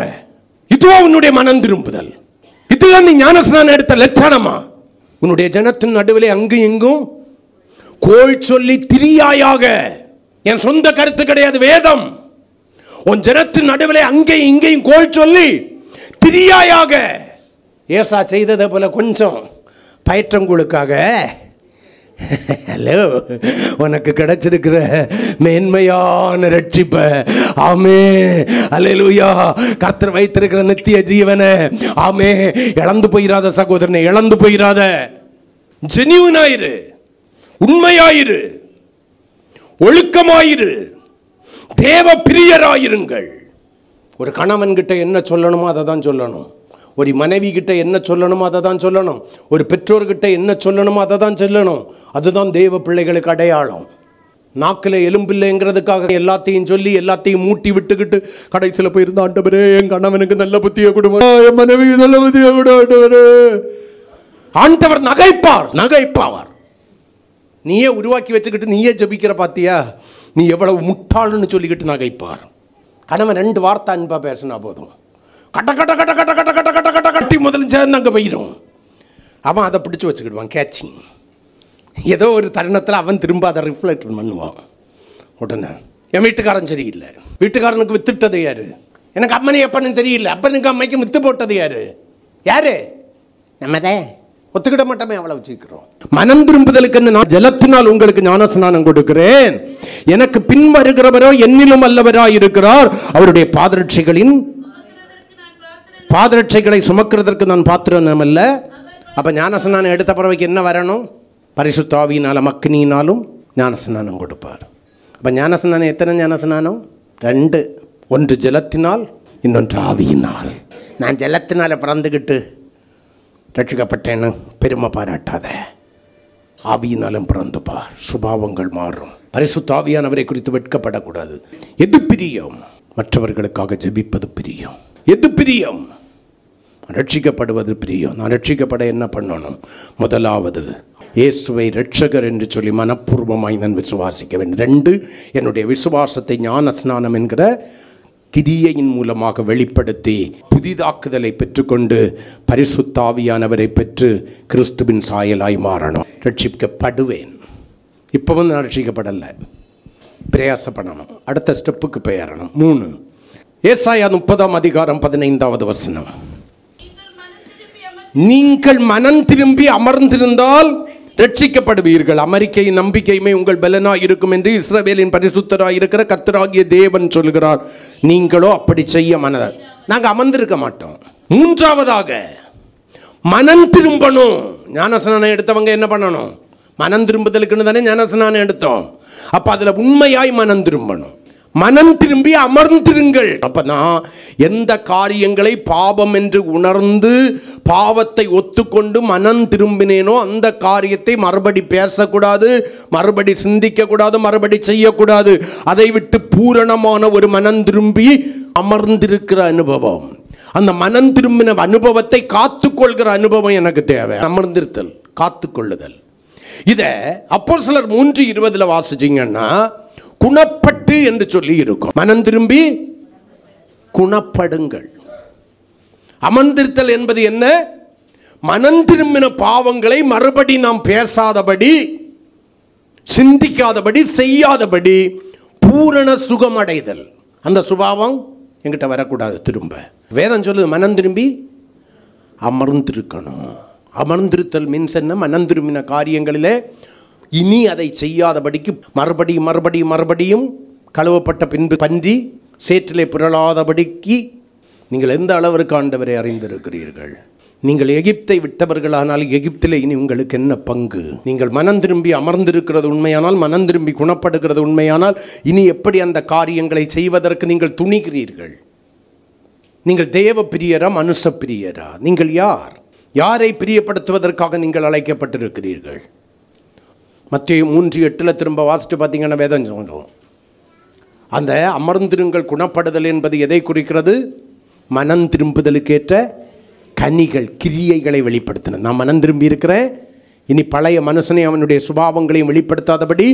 இதுவா உன்னுடைய மனம் திரும்புதல்? இதுதான் நீ ஞானஸ்நானம் எடுத்த லட்சணமா? உன்னுடைய ஜனத்தின் நடுவிலே அங்கும் இங்கும் கோள் சொல்லி திரியாயாக. என் சொந்த கருத்து கிடையாது, வேதம். உன் ஜனத்தின் நடுவிலே அங்கேயும் இங்கேயும் கோள் சொல்லி திரியாயாக. ஏசா செய்ததை போல கொஞ்சம் பயிற்றங்களுக்காக ஹலோ உனக்கு கிடைச்சிருக்கிற மேன்மையான ரட்சிப்பை, ஆமென் அல்லேலூயா, கர்த்தர் வைத்திருக்கிற நித்திய ஜீவனை, ஆமென், இழந்து போயிராத சகோதரனை, இழந்து போயிராத. ஜெனியூனாயிரு, உண்மையாயிரு, ஒழுக்கமாயிரு, தேவ பிரியராயிருங்கள். ஒரு கணவன் கிட்ட என்ன சொல்லணுமோ அதை தான் சொல்லணும். ஒரு மனைவி கிட்ட என்ன சொல்லணுமோ அதை தான் சொல்லணும். ஒரு பெற்றோர்கிட்ட என்ன சொல்லணுமோ அதை தான் சொல்லணும். அதுதான் தேவ பிள்ளைகளுக்கு அடையாளம். நாக்கில் எலும்பில்லைங்கிறதுக்காக எல்லாத்தையும் சொல்லி எல்லாத்தையும் மூட்டி விட்டுக்கிட்டு கடைசியில் போயிருந்த ஆண்டவரே என் கணவனுக்கு நல்ல புத்தியை கொடுமா, என் மனைவி நல்ல புத்தியை கொடு ஆண்டவரே. ஆண்டவர் நகைப்பார். நீயே உருவாக்கி வச்சுக்கிட்டு நீயே ஜபிக்கிற பாத்தியா, நீ எவ்வளவு முட்டாளுன்னு சொல்லிக்கிட்டு நகைப்பார். கணவன் 2 வார்த்தை அன்பா பேசினா போதும், கட்ட கட்ட கட்ட கட்ட கட்ட கட்ட கட்ட கட்ட கட்டி முதல்ல சேர்ந்து அங்கே போயிடும். அவன் அதை பிடிச்சி வச்சுக்கிடுவான், கேட்சிங். ஏதோ ஒரு தருணத்தில் அவன் திரும்ப அதை ரிஃப்ளெக்ட் பண்ணுவான். உடனே என் வீட்டுக்காரன் சரியில்லை, வீட்டுக்காரனுக்கு வித்துட்டது யாரு, எனக்கு அம்மனை எப்பன்னு தெரியல, அப்பனுக்கு அம்மைக்கு வித்து போட்டது யாரு நம்மதே ஒத்துக்கிட மாட்டோமே, அவ்வளவு வச்சுக்கிறோம். மனம் திரும்புதலுக்கு நான் ஜலத்தினால் உங்களுக்கு ஞானஸ்நானம் கொடுக்கிறேன், எனக்கு பின் வருகிறவரோ என்னிலும் அல்லவராய் இருக்கிறார், அவருடைய பாதரட்சைகளை சுமக்கிறதற்கு நான் பாத்திரம் அல்ல. அப்ப ஞானஸ்நானம் எடுத்த பிறகு என்ன வரணும்? பரிசுத்த ஆவியினாலும் அக்னியினாலும் ஞானஸ்நானம் கொடுப்பார். அப்ப ஞானஸ்நானம் எத்தனை ஞானஸ்நானம்? 2. ஒன்று ஜலத்தினால், இன்னொன்று ஆவியினால். நான் ஜலத்தினால பிறந்துக்கிட்டு ரட்சிக்கப்பட்டேன்னு பெருமை பாராட்டாத, ஆவியினாலும் பிறந்து பார், சுபாவங்கள் மாறும். பரிசுத்த ஆவியானவரை குறித்து வெட்கப்படக்கூடாது. எது பிரியம்? மற்றவர்களுக்காக ஜெபிப்பது பிரியம். எது பிரியம்? ரட்சிக்கப்படுவது பிரியம். நான் ரட்சிக்கப்பட என்ன பண்ணணும்? முதலாவது இயேசுவை ரட்சகர் என்று சொல்லி மனப்பூர்வமாய் நான் விசுவாசிக்க வேண்டும். 2, என்னுடைய விசுவாசத்தை ஞான ஸ்நானம் என்கிற கிரியையின் மூலமாக வெளிப்படுத்தி புதிதாக்குதலை பெற்றுக்கொண்டு பரிசுத்த ஆவியானவரை பெற்று கிறிஸ்துவின் சாயலாய் மாறணும். ரட்சிக்கப்படுவேன். இப்பவும் நான் ரட்சிக்கப்படலை, பிரயாசப்படணும், அடுத்த ஸ்டெப்புக்கு போயிடணும். 3, ஏசாயா 30ஆம் அதிகாரம் 15வது வசனம். நீங்கள் மனம் திரும்பி அமர்ந்திருந்தால் ரட்சிக்கப்படுவீர்கள், அமெரிக்கையின் நம்பிக்கையுமே உங்கள் பலனாய் இருக்கும் என்று இஸ்ரவேலின் பரிசுத்தராய் இருக்கிற கர்த்தராகிய தேவன் சொல்கிறார். நீங்களோ அப்படி செய்ய நாங்கள் அமர்ந்திருக்க மாட்டோம். 3ஆவதாக மனம் திரும்பணும். ஞானஸ்நானம் எடுத்தவங்க என்ன பண்ணணும்? மனம் திரும்புதலுக்குன்னு தானே ஞானஸ்நானம் எடுத்தோம். அப்ப அதுல உண்மையாய் மனம் திரும்பணும். மனம் திரும்பி அமர்ந்திருங்கள். அப்பதான் எந்த காரியங்களை பாவம் என்று உணர்ந்து பாவத்தை ஒத்துக்கொண்டு மனம் திரும்பினேனோ அந்த காரியத்தை மறுபடி பேசக்கூடாது, மறுபடி சிந்திக்க கூடாது, மறுபடி செய்யக்கூடாது. அதை விட்டு பூரணமான ஒரு மனம் திரும்பி அமர்ந்திருக்கிற அனுபவம், அந்த மனம் திரும்பின அனுபவத்தை காத்துக்கொள்கிற அனுபவம் எனக்கு தேவை. அமர்ந்திருத்தல், காத்துக்கொள்ளுதல். இத அப்போஸ்தலர் 3:20 வாசிச்சீங்கன்னா குணப்பட்டு என்று சொல்லி இருக்கும். மனம் திரும்பி குணப்படுங்கள். அமர்ந்திருத்தல் என்பது என்ன? மனம் திரும்பின பாவங்களை மறுபடி நாம் பேசாதபடி, சிந்திக்காதபடி, செய்யாதபடி பூரண சுகம் அடைதல். அந்த சுபாவம் என்கிட்ட வரக்கூடாது. திரும்ப வேதம் சொல்லுது, மனம் திரும்பி அமர்ந்திருக்கணும். அமர்ந்திருத்தல் மீன்ஸ் என்ன? மனம் திரும்பின காரியங்களிலே இனி அதை செய்யாதபடிக்கு மறுபடியும் மறுபடியும் மறுபடியும் கழுவப்பட்ட பின்பு பன்றி சேற்றிலே புரளாதபடிக்கு நீங்கள் எந்த அளவிற்கு ஆண்டவரை அறிந்திருக்கிறீர்கள். நீங்கள் எகிப்தை விட்டவர்களானால் எகிப்திலே இனி உங்களுக்கு என்ன பங்கு? நீங்கள் மனம் திரும்பி அமர்ந்திருக்கிறது உண்மையானால், மனம் திரும்பி குணப்படுகிறது உண்மையானால், இனி எப்படி அந்த காரியங்களை செய்வதற்கு நீங்கள் துணிகிறீர்கள்? நீங்கள் தேவ பிரியரா மனுஷ பிரியரா? நீங்கள் யார்? யாரை பிரியப்படுத்துவதற்காக நீங்கள் அழைக்கப்பட்டிருக்கிறீர்கள்? மத்தேயு 3:8 திரும்ப வாசித்து பார்த்தீங்கன்னா வேதம் சொல்றோம், அந்த அமர்ந்திருங்கள் குணப்படுதல் என்பது எதை குறிக்கிறது? மனம் திரும்புதலுக்கேற்ற கனிகள், கிரியைகளை வெளிப்படுத்தின. நான் மனம் திரும்பி இருக்கிறேன், இனி பழைய மனுஷனை அவனுடைய சுபாவங்களையும் வெளிப்படுத்தாதபடி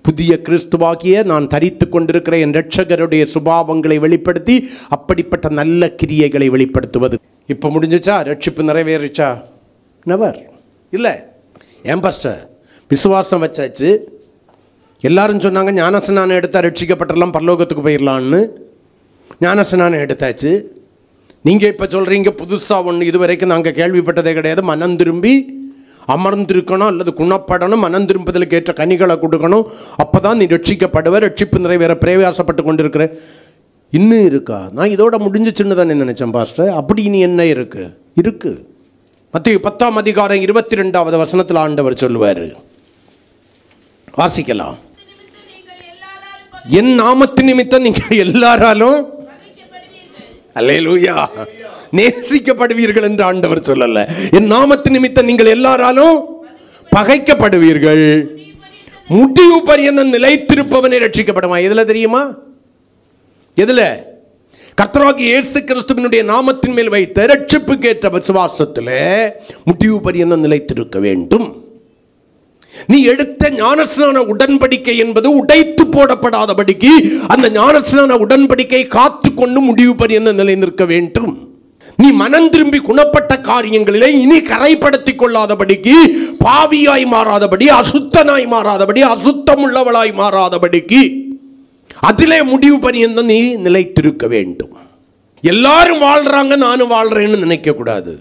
புதிய கிறிஸ்துவாகிய நான் தரித்து கொண்டிருக்கிற என் இரட்சகருடைய சுபாவங்களை வெளிப்படுத்தி அப்படிப்பட்ட நல்ல கிரியைகளை வெளிப்படுத்துவது. இப்போ முடிஞ்சிச்சா? ரட்சிப்பு நிறைவேறிச்சா? நெவர். இல்லை. ஏன் பாஸ்டர், விசுவாசம் வச்சாச்சு, எல்லாரும் சொன்னாங்க ஞானஸ்நானம் எடுத்தால் ரட்சிக்கப்பட்டெல்லாம் பரலோகத்துக்கு போயிடலான்னு. ஞானஸ்நானம் எடுத்தாச்சு. நீங்கள் இப்போ சொல்கிறீங்க புதுசாக ஒன்று இதுவரைக்கும் நாங்கள் கேள்விப்பட்டதே கிடையாது. மனம் திரும்பி அமர்ந்திருக்கணும் அல்லது குணப்படணும், மனம் திரும்புதலுக்கு ஏற்ற கனிகளை கொடுக்கணும், அப்போ தான் நீ ரட்சிக்கப்படுவ, ரட்சிப்பு நிறைவேற பிரயாசப்பட்டு கொண்டு இருக்கிற. இன்னும் இருக்கா? நான் இதோட முடிஞ்சிச்சுன்னு தானே நினச்சேன் பாஸ்டர். அப்படி இனி என்ன இருக்குது? இருக்குது. மத்தேயு 10:22 ஆண்டவர் சொல்லுவார், வாசிக்கலாம். என் நாமத்து நிமித்தம் நீங்கள் எல்லாராலும் அல்லேலூயா நேசிக்கப்படுவீர்கள் என்று ஆண்டவர் சொல்லல. என் நாமத்து நிமித்தம் நீங்கள் எல்லாராலும் பகைக்கப்படுவீர்கள், முடிவு பரியந்தம் நிலைத்திருப்பவனை ரட்சிக்கப்படுமா. எதுல தெரியுமா? எதுல? கர்த்தராகிய இயேசு கிறிஸ்துவினுடைய நாமத்தின் மேல் வைத்த ரட்சிப்புக்கு ஏற்ற விசுவாசத்தில் முடிவு பரியந்தம் நிலைத்திருக்க வேண்டும். நீ எடுத்த ஞானஸ்நான உடன்படிக்கை என்பது உடைத்து போடப்படாதபடிக்கு அந்த ஞானஸ்நான உடன்படிக்கை காத்து கொண்டு முடிவு பரியந்தம் நிலை நிற்க வேண்டும். நீ மனம் திரும்பி குணப்பட்ட காரியங்களிலே இனி கரைப்படுத்திக் கொள்ளாதபடிக்கு, பாவியாய் மாறாதபடி, அசுத்தனாய் மாறாதபடி, அசுத்தம் உள்ளவளாய் மாறாதபடிக்கு அதிலே முடிவு பரியந்தம் நீ நிலைத்திருக்க வேண்டும். எல்லாரும் வாழ்றாங்க நானும் வாழ்றேன்னு நினைக்க கூடாது.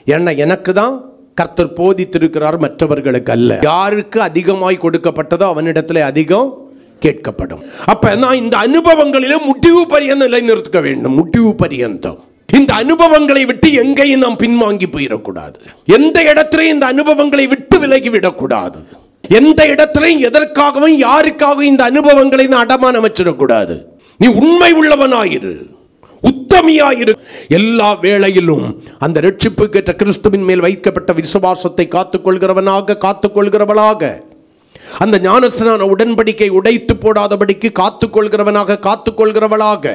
ஏன்னா எனக்கு தான் கர்த்தர் போதித்திருக்கிறார், மற்றவர்களுக்கு அல்ல. யாருக்கு அதிகமாய் கொடுக்கப்பட்டதோ அவனிடத்தில் அதிகம் கேட்கப்படும். அப்ப நான் இந்த அனுபவங்களிலே முடிவு பரியந்தம் நிலைநிறுத்த வேண்டும். முடிவு பரியந்தம் இந்த அனுபவங்களை விட்டு எங்கேயும் நாம் பின்வாங்கி போயிடக்கூடாது. எந்த இடத்திலையும் இந்த அனுபவங்களை விட்டு விலகி விடக்கூடாது. எந்த இடத்திலையும் எதற்காகவும் யாருக்காகவும் இந்த அனுபவங்களை அடமானம் வச்சிடக்கூடாது. நீ உண்மை உள்ளவனாயிரு, உத்தமியாயிரு. எல்லா வேளையிலும் அந்த ரட்சிப்புக்கு ஏற்ற கிறிஸ்துவின் மேல் வைக்கப்பட்ட விசுவாசத்தை காத்துக்கொள்கிறவளாக, அந்த ஞானஸ்நான உடன்படிக்கை உடைத்து போடாதபடிக்கு காத்துக்கொள்கிறவளாக,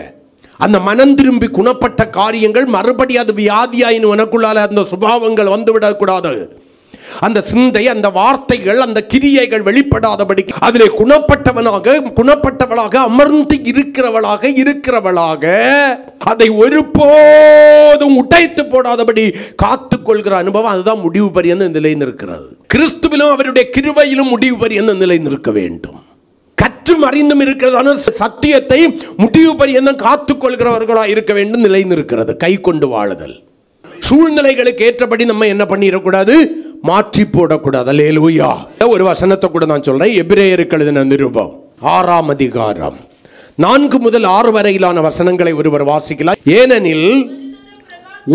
அந்த மனம் திரும்பி குணப்பட்ட காரியங்கள் மறுபடி அது வியாதியாயின் உனக்குள்ளால அந்த சுபாவங்கள் வந்துவிடக்கூடாது. அந்த சிந்தை, அந்த வார்த்தைகள், அந்த கிரியைகள் வெளிப்படாதபடி அதிலே குணப்பட்டவளாக அமர்ந்து இருக்கிறவளாக அதை ஒருபோதும் உடைத்து போடாதபடி காத்துக்கொள்கிற அனுபவம், அதுதான் முடிவு பரியந்தம் நிலை நிற்கிறது. கிறிஸ்துவிலும் அவருடைய கிருபையிலும் முடிவு பரியந்தம் நிலை நிற்க வேண்டும். கற்றும் அறிந்தும் இருக்கிறதான சத்தியத்தை முடிவு பரியந்தம் காத்துக்கொள்கிறவர்களாக இருக்க வேண்டும். நிலை நிற்கிறது. கை கொண்டு வாழுதல். சூழ்நிலைகளுக்கு ஏற்றபடி நம்ம என்ன பண்ணிடக்கூடாது? மாற்றி போடக்கூடாது. அல்லேலூயா. ஒரு வசனத்தை கூட நான் சொல்றேன். எபிரேயருக்கு எழுதின நிருபம் 6ஆம் அதிகாரம் 4 முதல் 6 வரையிலான வசனங்களை ஒருவர் வாசிக்கலாம். ஏனெனில்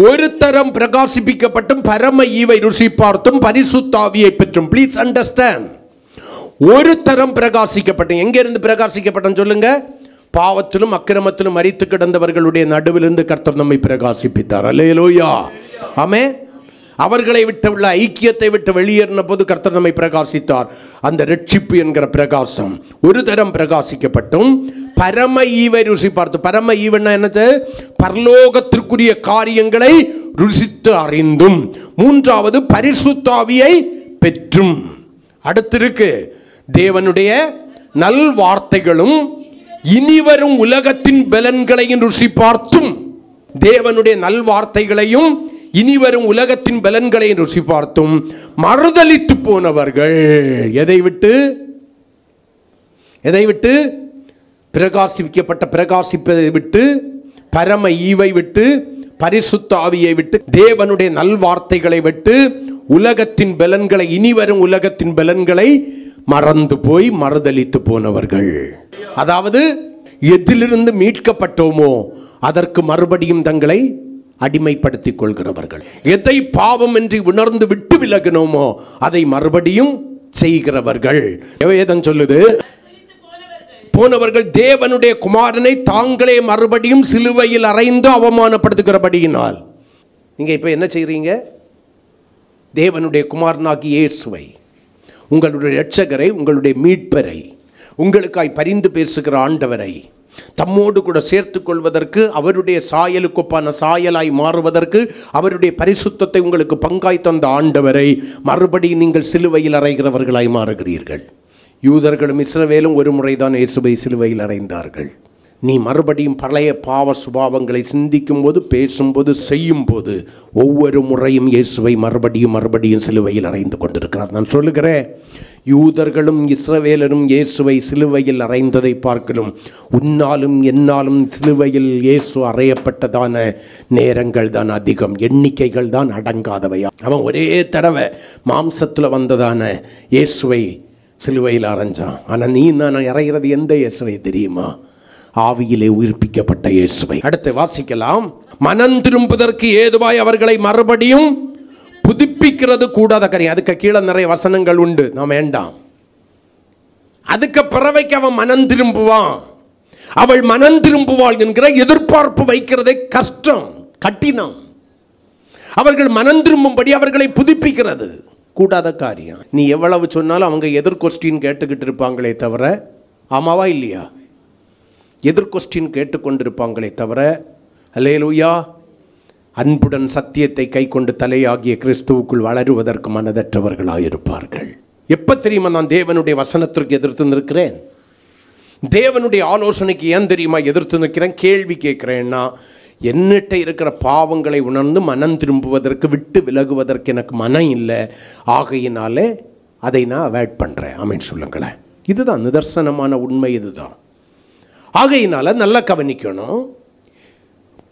ஒரு தரம் பிரகாசிப்பிக்கப்பட்டும் பரம ஈவை ருசி பார்த்தும் பரிசுத்த ஆவியை பெற்றும். Please understand. ஒரு தரம் பிரகாசிக்கப்பட்டும். எங்க இருந்து பிரகாசிக்கப்பட்டும் சொல்லுங்க? பாவத்திலும் அக்கிரமத்திலும் மரித்து கிடந்தவர்களுடைய நடுவிலிருந்து கர்த்தர் நம்மை பிரகாசிப்பித்தார். அல்லேலூயா. ஆமென். அவர்களை விட்டு உள்ள ஐக்கியத்தை விட்டு வெளியேறின போது கர்த்தர் நம்மை பிரகாசித்தார். அந்த ரட்சிப்பு என்கிற பிரகாசம் ஒரு தரம் பிரகாசிக்கப்பட்டும் பரம ஈவை ருசி பார்த்து. பரம ஈவன்னா என்னது? பரலோகத்திற்குரிய காரியங்களை ருசித்து அறிந்தும். மூன்றாவது பரிசுத்த ஆவியை பெற்றும். அடுத்திருக்கு தேவனுடைய நல் வார்த்தைகளும் இனிவரும் உலகத்தின் பலன்களையும் ருசி பார்த்தும். தேவனுடைய நல்வார்த்தைகளையும் இனிவரும் உலகத்தின் பலன்களை ருசி பார்த்தும் மறுதலித்து போனவர்கள். எதை விட்டு? பிரகாசிக்கப்பட்ட பிரகாசிப்பதை விட்டு, பரம ஈவை விட்டு, பரிசுத்த ஆவியை விட்டு, தேவனுடைய நல்வார்த்தைகளை விட்டு, உலகத்தின் பலன்களை, இனிவரும் உலகத்தின் பலன்களை மறந்து போய் மறுதலித்து போனவர்கள். அதாவது எதிலிருந்து மீட்கப்பட்டோமோ அதற்கு மறுபடியும் தங்களை அடிமைப்படுத்திக் கொள்கிறவர்கள். எதை பாவம் என்று உணர்ந்து விட்டு விலகினோமோ அதை மறுபடியும் செய்கிறவர்கள். வேதம் சொல்லுது, போனவர்கள் தேவனுடைய குமாரனை தாங்களே மறுபடியும் சிலுவையில் அறைந்து அவமானப்படுத்துகிறபடியினால். நீங்க இப்ப என்ன செய்றீங்க? தேவனுடைய குமாரனாகிய இயேசுவை, உங்களுடைய இரட்சகரை, உங்களுடைய மீட்பரை, உங்களுக்காய் பரிந்து பேசுகிற ஆண்டவரை தம்மோடு கூட சேர்த்துக் கொள்வதற்கு, அவருடைய சாயலுக்கொப்பான சாயலாய் மாறுவதற்கு, அவருடைய பரிசுத்தத்தை உங்களுக்கு பங்காய் தந்த ஆண்டவரை மறுபடியும் நீங்கள் சிலுவையில் அறைகிறவர்களாய் மாறுகிறீர்கள். யூதர்களும் இஸ்ரவேலும் ஒரு முறைதான் இயேசுவை சிலுவையில் அறைந்தார்கள். நீ மறுபடியும் பழைய பாவ சுபாவங்களை சிந்திக்கும் போது, பேசும்போது, செய்யும் போது ஒவ்வொரு முறையும் இயேசுவை மறுபடியும் சிலுவையில் அறைந்து கொண்டிருக்கிறார். நான் சொல்லுகிறேன், யூதர்களும் இஸ்ரவேலரும் இயேசுவை சிலுவையில் அறைந்ததை பார்க்கலும் உன்னாலும் என்னாலும் சிலுவையில் இயேசு அறையப்பட்டதான நேரங்கள் தான் அதிகம், எண்ணிக்கைகள் தான் அடங்காதவையா. அவன் ஒரே தடவை மாம்சத்தில் வந்ததான இயேசுவை சிலுவையில் அறைஞ்சான். ஆனால் நீ நான் அறைகிறது எந்த இயேசுவை தெரியுமா? ஆவியிலே உயிர்ப்பிக்கப்பட்ட இயேசுவை. அடுத்து வாசிக்கலாம். மனம் திரும்புவதற்கு ஏதுவாய் அவர்களை மறுபடியும் புதுப்பிக்கிறது கூடாத காரியம். அதுக்கு கீழே நிறைய வசனங்கள் உண்டு, நாம் வேண்டாம். அதுக்கு பிறவைக்கு அவன் மனம் திரும்புவான், அவள் மனம் திரும்புவாள் என்கிற எதிர்பார்ப்பு வைக்கிறதே கஷ்டம், கட்டினம். அவர்கள் மனம் திரும்பும்படி அவர்களை புதுப்பிக்கிறது கூடாத காரியம். நீ எவ்வளவு சொன்னாலும் அவங்க எதிர் கொஸ்டின் கேட்டுக்கிட்டு இருப்பாங்களே தவிர, ஆமாவா இல்லையா? எதிர் கொஸ்டின் கேட்டுக்கொண்டிருப்பாங்களே தவிர, அல்லேலூயா, அன்புடன் சத்தியத்தை கை கொண்டு தலையாகிய கிறிஸ்துவுக்குள் வளருவதற்கு மனதற்றவர்களாயிருப்பார்கள். எப்ப தெரியுமா நான் தேவனுடைய வசனத்திற்கு எதிர்த்து நிற்கிறேன்? தேவனுடைய ஆலோசனைக்கு ஏன் தெரியுமா எதிர்த்து நிற்கிறேன்? கேள்வி கேட்கிறேன்னா, என்னிட்ட இருக்கிற பாவங்களை உணர்ந்து மனம் திரும்புவதற்கு, விட்டு விலகுவதற்கு எனக்கு மனம் இல்லை. ஆகையினாலே அதை நான் அவாய்ட் பண்ணுறேன். ஆமென் சொல்லுங்களேன். இதுதான் நிதர்சனமான உண்மை. இதுதான். ஆகையினால நல்லா கவனிக்கணும்.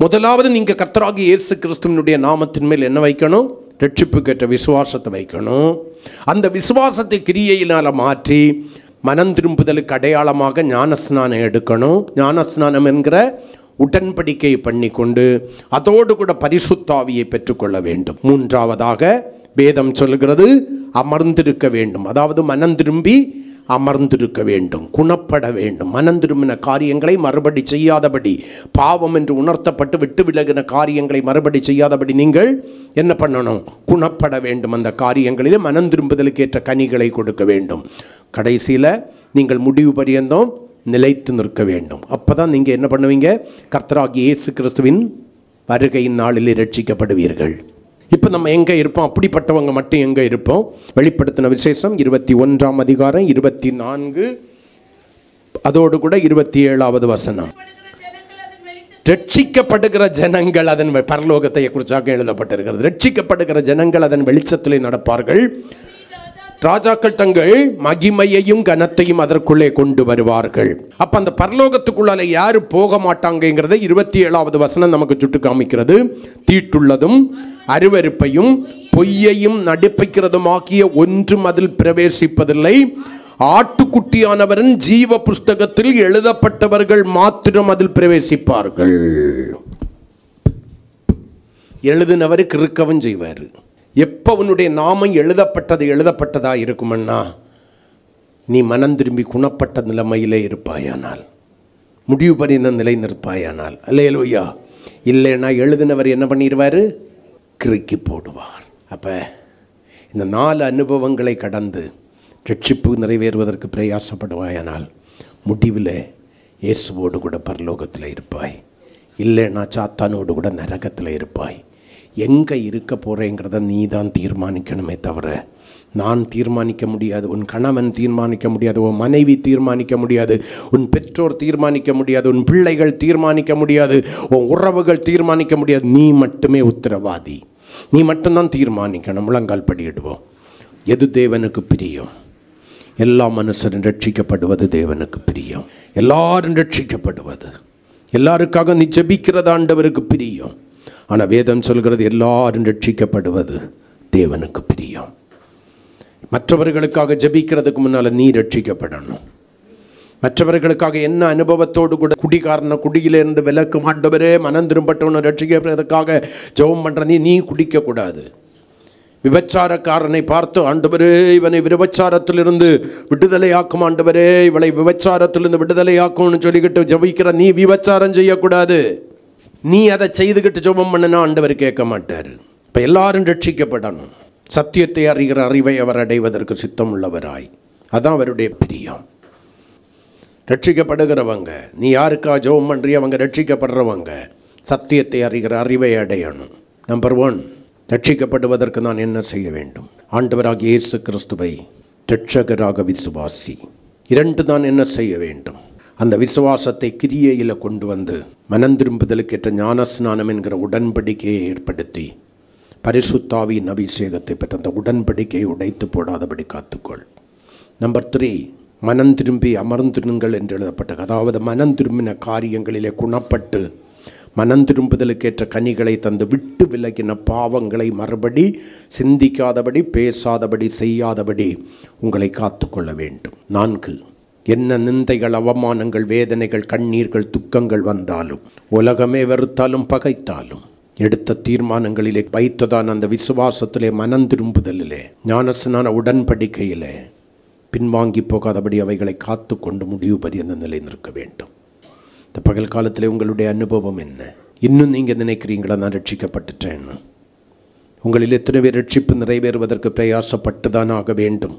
முதலாவது நீங்கள் கர்த்தராகிய இயேசு கிறிஸ்துவினுடைய நாமத்தின் மேல் என்ன வைக்கணும்? ரட்சிப்புக்கேற்ற விசுவாசத்தை வைக்கணும். அந்த விசுவாசத்தை கிரியையினால் மாற்றி மனம் திரும்புதலுக்கு அடையாளமாக ஞானஸ்நானம் எடுக்கணும். ஞானஸ்நானம் என்கிற உடன்படிக்கையை பண்ணி கொண்டு அதோடு கூட பரிசுத்த ஆவியை பெற்றுக்கொள்ள வேண்டும். மூன்றாவதாக வேதம் சொல்லுகிறது, அமர்ந்திருக்க வேண்டும். அதாவது மனம் திரும்பி அமர்ந்திருக்க வேண்டும், குணப்பட வேண்டும். மனம் திரும்பின காரியங்களை மறுபடி செய்யாதபடி, பாவம் என்று உணர்த்தப்பட்டு விட்டு விலகின காரியங்களை மறுபடி செய்யாதபடி நீங்கள் என்ன பண்ணணும்? குணப்பட வேண்டும். அந்த காரியங்களிலே மனம் திரும்புதலுக்கு ஏற்ற கனிகளை கொடுக்க வேண்டும். கடைசியில் நீங்கள் முடிவு பரியந்தம் நிலைத்து நிற்க வேண்டும். அப்போ தான் நீங்கள் என்ன பண்ணுவீங்க? கர்த்தராகிய இயேசு கிறிஸ்துவின் வருகையின் நாளிலே ரட்சிக்கப்படுவீர்கள். இப்போ நம்ம எங்கே இருப்போம்? அப்படிப்பட்டவங்க மட்டும் எங்கே இருப்போம்? வெளிப்படுத்தின விசேஷம் 21ஆம் அதிகாரம் 24 அதோடு கூட 27வது வசனம். ரட்சிக்கப்படுகிற ஜனங்கள் அதன் பரலோகத்தை குறிச்சாக எழுதப்பட்டிருக்கிறது. ரட்சிக்கப்படுகிற ஜனங்கள் அதன் வெளிச்சத்திலே நடப்பார்கள். ராஜாக்கள் தங்கள் மகிமையையும் கனத்தையும் அதற்குள்ளே கொண்டு வருவார்கள். அப்ப அந்த பரலோகத்துக்குள்ளால யாரு போக மாட்டாங்கிறத 27வது வசனம் நமக்கு சுட்டு காமிக்கிறது. தீட்டுள்ளதும் அருவருப்பையும் பொய்யையும் நடிப்பிக்கிறதும் ஆகிய ஒன்றும் அதில் பிரவேசிப்பதில்லை. ஆட்டுக்குட்டியானவரின் ஜீவ புஸ்தகத்தில் எழுதப்பட்டவர்கள் மாத்திரம் அதில் பிரவேசிப்பார்கள். எழுதினவருக்கு இருக்கவும் செய்வார். எப்போ உன்னுடைய நாமம் எழுதப்பட்டதா இருக்குமன்னா, நீ மனம் திரும்பி குணப்பட்ட நிலைமையிலே இருப்பாயானால், முடிவு பண்ணின நிலை நிற்பாயானால். அல்லேலூயா. இல்லைன்னா எழுதினவர் என்ன பண்ணிடுவார்? கிறுக்கி போடுவார். அப்போ இந்த 4 அனுபவங்களை கடந்து ரட்சிப்பு நிறைவேறுவதற்கு பிரயாசப்படுவாயானால் முடிவில் இயேசுவோடு கூட பரலோகத்தில் இருப்பாய். இல்லைன்னா சாத்தானோடு கூட நரகத்தில் இருப்பாய். எங்கே இருக்க போகிறேங்கிறத நீ தான் தீர்மானிக்கணுமே தவிர நான் தீர்மானிக்க முடியாது, உன் கணவன் தீர்மானிக்க முடியாது, உன் மனைவி தீர்மானிக்க முடியாது, உன் பெற்றோர் தீர்மானிக்க முடியாது, உன் பிள்ளைகள் தீர்மானிக்க முடியாது, உன் உறவுகள் தீர்மானிக்க முடியாது. நீ மட்டுமே உத்தரவாதி. நீ மட்டும்தான் தீர்மானிக்கணும். முழங்கால் படியிடுவோம். எது தேவனுக்கு பிரியம்? எல்லா மனுஷரும் ரட்சிக்கப்படுவது தேவனுக்கு பிரியம். எல்லாரும் ரட்சிக்கப்படுவது, எல்லாருக்காக நீ ஜெபிக்கிறது ஆண்டவருக்கு பிரியம். ஆனால் வேதம் சொல்கிறது எல்லாரும் ரட்சிக்கப்படுவது தேவனுக்கு பிரியம். மற்றவர்களுக்காக ஜெபிக்கிறதுக்கு முன்னால் நீ ரட்சிக்கப்படணும். மற்றவர்களுக்காக என்ன அனுபவத்தோடு கூட குடியிலிருந்து விலக்கும் ஆண்டவரே மனம் திரும்பட்டவனு ரட்சிக்கிறதுக்காக ஜெபம் பண்ணுற நீ குடிக்கக்கூடாது. விபச்சாரக்காரனை பார்த்து ஆண்டவரே இவனை விபச்சாரத்திலிருந்து விடுதலையாக்கும், ஆண்டவரே இவளை விபச்சாரத்திலிருந்து விடுதலையாக்கும்னு சொல்லிக்கிட்டு ஜெபிக்கிற நீ விபச்சாரம் செய்யக்கூடாது. நீ அதை செய்துக்கிட்டு ஜெபம் பண்ணனா ஆண்டவர் கேட்க மாட்டார். இப்போ எல்லாரும் ரட்சிக்கப்படணும். சத்தியத்தை அறிகிற அறிவை அவர் அடைவதற்கு சித்தம் உள்ளவராய், அதான் அவருடைய பிரியம். ரட்சிக்கப்படுகிறவங்க, நீ யாருக்கா ஜெபம் பண்ணுறிய அவங்க ரட்சிக்கப்படுறவங்க சத்தியத்தை அறிகிற அறிவை அடையணும். நம்பர் 1, ரட்சிக்கப்படுவதற்கு நான் என்ன செய்ய வேண்டும்? ஆண்டவராக இயேசு கிறிஸ்துவை இரட்சகராக விசுவாசி. 2, நான் என்ன செய்ய வேண்டும்? அந்த விசுவாசத்தை கிரியையில் கொண்டு வந்து மனம் திரும்புதலுக்கேற்ற ஞானஸ்நானம் என்கிற உடன்படிக்கையை ஏற்படுத்தி பரிசுத்தாவியின் அபிஷேகத்தை பெற்ற அந்த உடன்படிக்கையை உடைத்து போடாதபடி காத்துக்கொள். நம்பர் 3, மனம் திரும்பி அமர்ந்திருங்கள் என்று எழுதப்பட்ட, அதாவது மனம் திரும்பின காரியங்களிலே குணப்பட்டு மனம் திரும்புதலுக்கேற்ற கனிகளை தந்து விட்டு விலகின பாவங்களை மறுபடி சிந்திக்காதபடி, பேசாதபடி, செய்யாதபடி உங்களை காத்துக்கொள்ள வேண்டும். 4, என்ன நிந்தைகள், அவமானங்கள், வேதனைகள், கண்ணீர்கள், துக்கங்கள் வந்தாலும், உலகமே வெறுத்தாலும் பகைத்தாலும், எடுத்த தீர்மானங்களிலே வைத்ததான் அந்த விசுவாசத்திலே மனம் திரும்புதலிலே ஞானஸ்நான உடன்படிக்கையிலே பின்வாங்கி போகாதபடி அவைகளை காத்து கொண்டு முடிவு பரியந்த நிலை நிற்க வேண்டும். இந்த பகல் காலத்தில் உங்களுடைய அனுபவம் என்ன? இன்னும் நீங்கள் நினைக்கிறீங்களா நான் ரட்சிக்கப்பட்டுட்டேன்னு? உங்களில் எத்தனை பேர் ரட்சிப்பு நிறைவேறுவதற்கு பிரயாசப்பட்டு தான் ஆக வேண்டும்?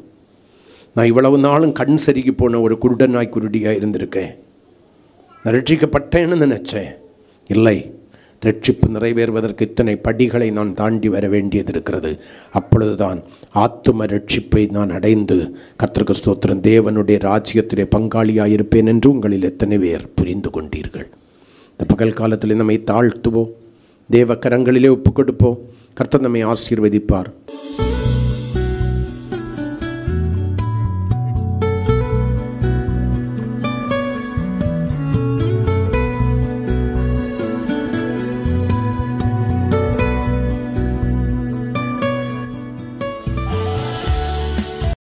நான் இவ்வளவு நாளும் கண் சருகி போன ஒரு குருடனாய் குருடியாக இருந்திருக்கேன். நான் ரட்சிக்கப்பட்டேன்னு நினச்சேன். இல்லை, ரட்சிப்பு நிறைவேறுவதற்கு இத்தனை படிகளை நான் தாண்டி வர வேண்டியது இருக்கிறது. அப்பொழுதுதான் ஆத்தும ரட்சிப்பை நான் அடைந்து கர்த்தருக்கு ஸ்தோத்திரம் தேவனுடைய ராஜ்யத்திலே பங்காளியாக இருப்பேன் என்று உங்களில் எத்தனை பேர் புரிந்து கொண்டீர்கள்? இந்த பகல் காலத்தில் நம்மை தாழ்த்துவோம், தேவ கரங்களிலே ஒப்பு கொடுப்போம். கர்த்தர் நம்மை ஆசீர்வதிப்பார்.